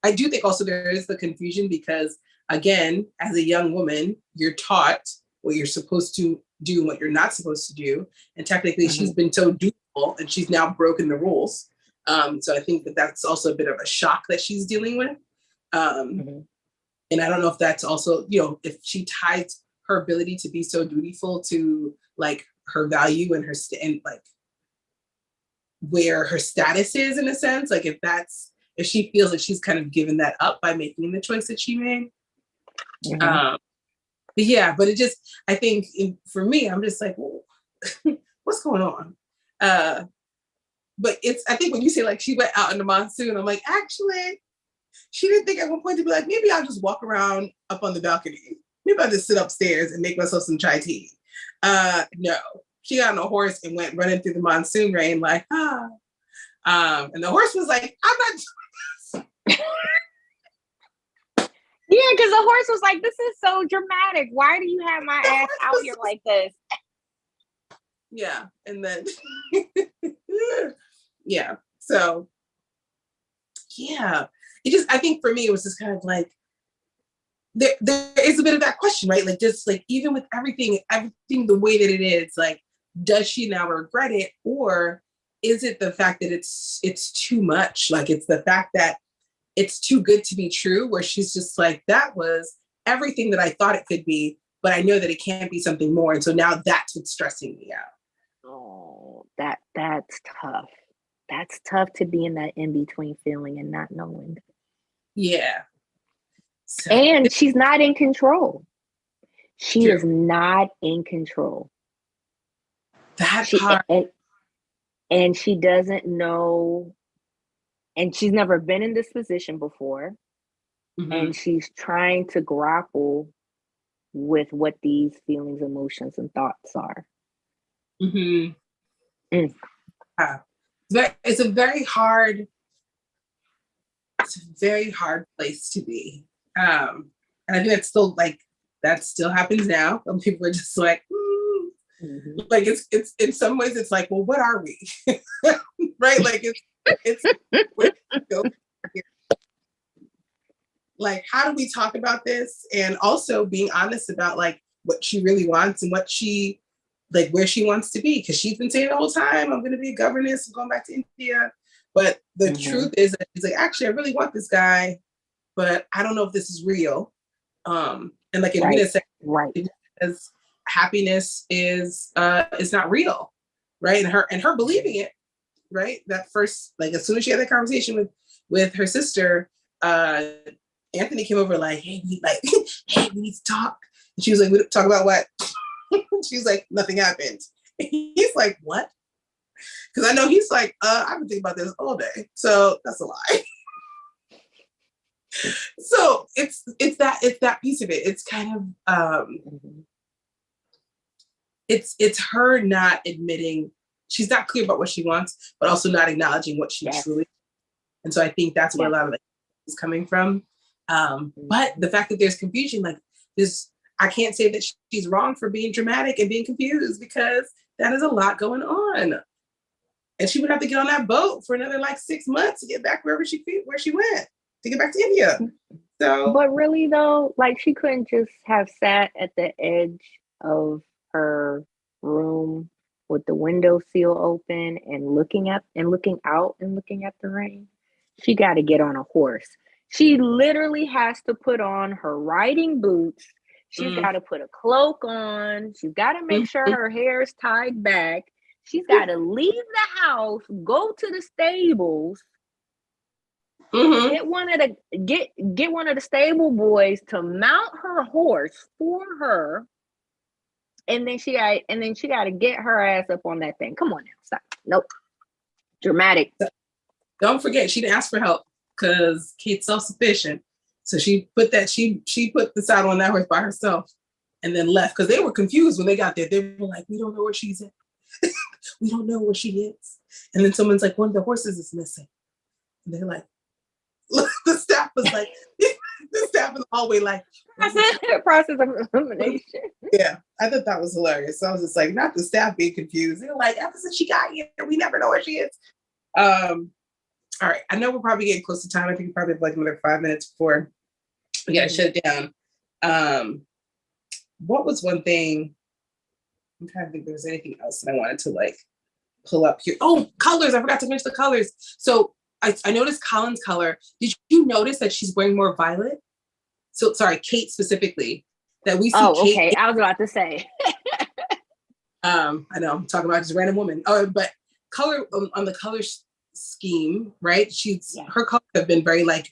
I do think also there is the confusion because, again, as a young woman, you're taught what you're supposed to do and what you're not supposed to do. And technically she's been so dutiful and she's now broken the rules. So I think that's also a bit of a shock that she's dealing with. And I don't know if that's also, if she ties her ability to be so dutiful to like her value and like where her status is, in a sense, like if she feels like she's kind of given that up by making the choice that she made. But it just, I think for me, I'm just like, well, what's going on? But I think when you say like she went out in the monsoon, I'm like, actually, She didn't think at one point to be like, maybe I'll just walk around up on the balcony. Maybe I'll just sit upstairs and make myself some chai tea. No, she got on a horse and went running through the monsoon rain like, ah. And the horse was like, I'm not doing this. Yeah, because the horse was like, this is so dramatic. Why do you have my ass out here like this? Yeah. And then, yeah. So, yeah. It just, I think for me, it was just kind of like, there is a bit of that question, right? Like, just like, even with everything the way that it is, like, does she now regret it? Or is it the fact that it's too much? Like, it's the fact that it's too good to be true, where she's just like, that was everything that I thought it could be, but I know that it can't be something more. And so now that's what's stressing me out. Oh, that's tough. That's tough to be in that in-between feeling and not knowing. Yeah. So, and she's not in control. She true. is not in control. That part. And she doesn't know, and she's never been in this position before. Mm-hmm. And she's trying to grapple with what these feelings, emotions, and thoughts are. Mm-hmm. Yeah. It's a very hard place to be. And I think that's still like, that still happens now. Some people are just like, mm-hmm. Like it's in some ways it's like, well, what are we? Right? Like it's like, how do we talk about this? And also being honest about like what she really wants and what she, like where she wants to be. Cause she's been saying the whole time, I'm going to be a governess, I'm going back to India. But the truth is that she's like, actually, I really want this guy, but I don't know if this is real. And like Edwina said, because happiness is not real. Right. And her believing it, right. That first, like as soon as she had that conversation with her sister, Anthony came over like, hey, we need to talk. And she was like, we talk about what? She was like, nothing happened. And he's like, what? Because I know he's like, I've been thinking about this all day. So that's a lie. So it's that piece of it. It's kind of it's her not admitting, she's not clear about what she wants, but also not acknowledging what she truly. And so I think that's where a lot of it is coming from. But the fact that there's confusion, like this, I can't say that she's wrong for being dramatic and being confused, because that is a lot going on. And she would have to get on that boat for another like 6 months to get back where she went, to get back to India. So, but really though, like she couldn't just have sat at the edge of her room with the window seal open and looking out and looking at the rain. She got to get on a horse. She literally has to put on her riding boots. She's got to put a cloak on. She's got to make sure her hair is tied back. She's got to leave the house, go to the stables, get one of the stable boys to mount her horse for her, and then she got to get her ass up on that thing. Come on now, stop. Nope, dramatic. Don't forget, she didn't ask for help because Kate's self-sufficient. So she put the saddle on that horse by herself and then left, because they were confused when they got there. They were like, we don't know where she's at. We don't know where she is. And then someone's like, one of the horses is missing. And they're like, the staff was like, the staff in the hallway like, process of elimination. Yeah, I thought that was hilarious. So I was just like, not the staff being confused. They're like, ever since she got here, we never know where she is. All right, I know we're probably getting close to time. I think we probably have like another 5 minutes before we gotta shut it down. What was one thing? I'm trying to think if there was anything else that I wanted to like pull up here. Oh, colors. I forgot to mention the colors. So I noticed Colin's color. Did you notice that she's wearing more violet? So sorry, Kate specifically. That we see. Oh, Kate okay. I was about to say. I know I'm talking about just random woman. Oh, but color on the color scheme, right? Her colors have been very like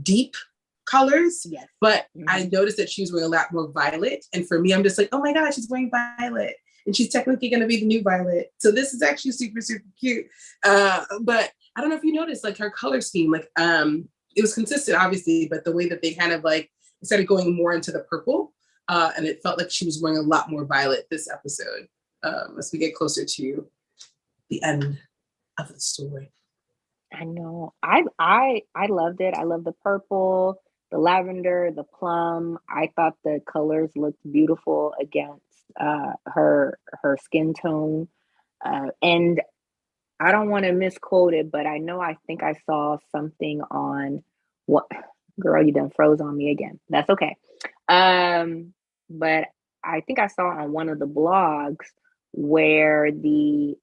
deep colors. Yes. But I noticed that she was wearing a lot more violet. And for me, I'm just like, oh my God, she's wearing violet. And she's technically going to be the new Violet. So this is actually super, super cute. But I don't know if you noticed, like her color scheme, like it was consistent, obviously, but the way that they kind of like started going more into the purple, and it felt like she was wearing a lot more violet this episode as we get closer to the end of the story. I know. I loved it. I love the purple, the lavender, the plum. I thought the colors looked beautiful against her skin tone. And I don't want to misquote it, but I think I saw something on what girl, you done froze on me again. That's okay. But I think I saw on one of the blogs where the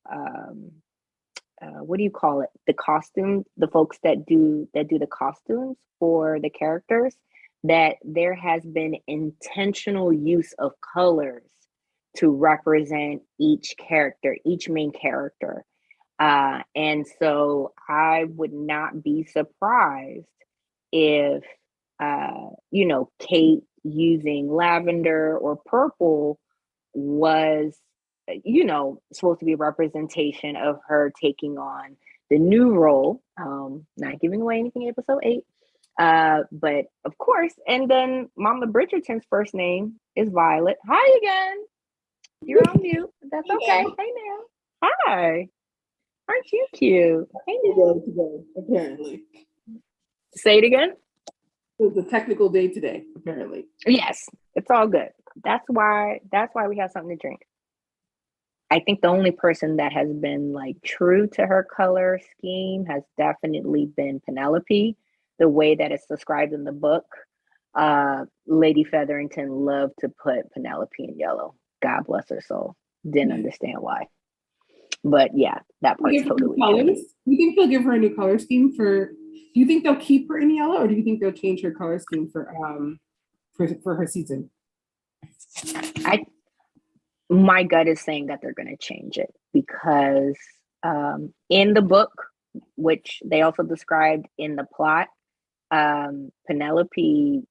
what do you call it? The costume, the folks that do the costumes for the characters, that there has been intentional use of colors to represent each character, each main character. And so I would not be surprised if, Kate using lavender or purple was, supposed to be a representation of her taking on the new role. Not giving away anything, episode 8. But of course, and then Mama Bridgerton's first name is Violet. Hi again. You're on mute. That's okay. Hey now. Hi. Aren't you cute? Hey now. Today, apparently. Say it again. It was a technical day today, apparently. Yes, it's all good. That's why we have something to drink. I think the only person that has been like true to her color scheme has definitely been Penelope. The way that it's described in the book, Lady Featherington loved to put Penelope in yellow. God bless her soul. Didn't understand why. But yeah, that part's totally true. You think they'll give her a new color scheme for? Do you think they'll keep her in yellow, or do you think they'll change her color scheme for her season? My gut is saying that they're going to change it because in the book, which they also described in the plot, Penelope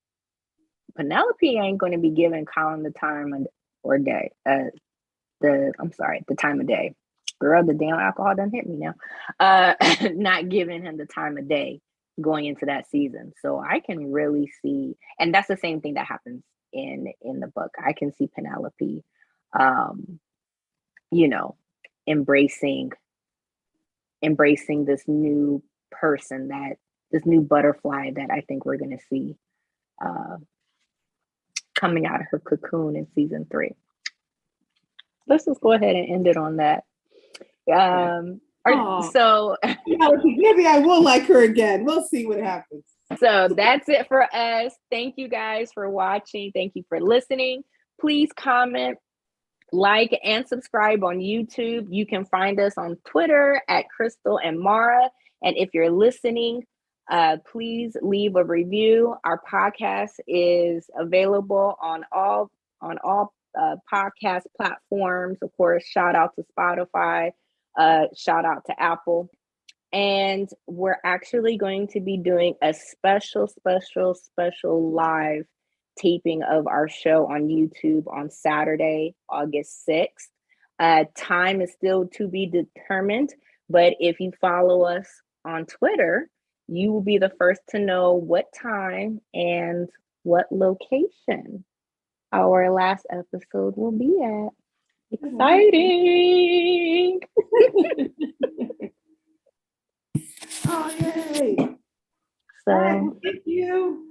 ain't going to be giving Colin the time or day. The time of day. Girl, the damn alcohol done hit me now. Not giving him the time of day going into that season. So I can really see, and that's the same thing that happens in the book. I can see Penelope, embracing this new person, this new butterfly that I think we're going to see coming out of her cocoon in season 3. Let's just go ahead and end it on that. So maybe I will like her again. We'll see what happens. So that's it for us. Thank you guys for watching. Thank you for listening. Please comment, like, and subscribe on YouTube. You can find us on Twitter at Krystal and Mara. And if you're listening, please leave a review. Our podcast is available on all podcast platforms. Of course, shout out to Spotify, shout out to Apple. And we're actually going to be doing a special live taping of our show on YouTube on Saturday, August 6th. Time is still to be determined, but if you follow us on Twitter, you will be the first to know what time and what location our last episode will be at. Exciting! Oh, yay! So, right, well, thank you.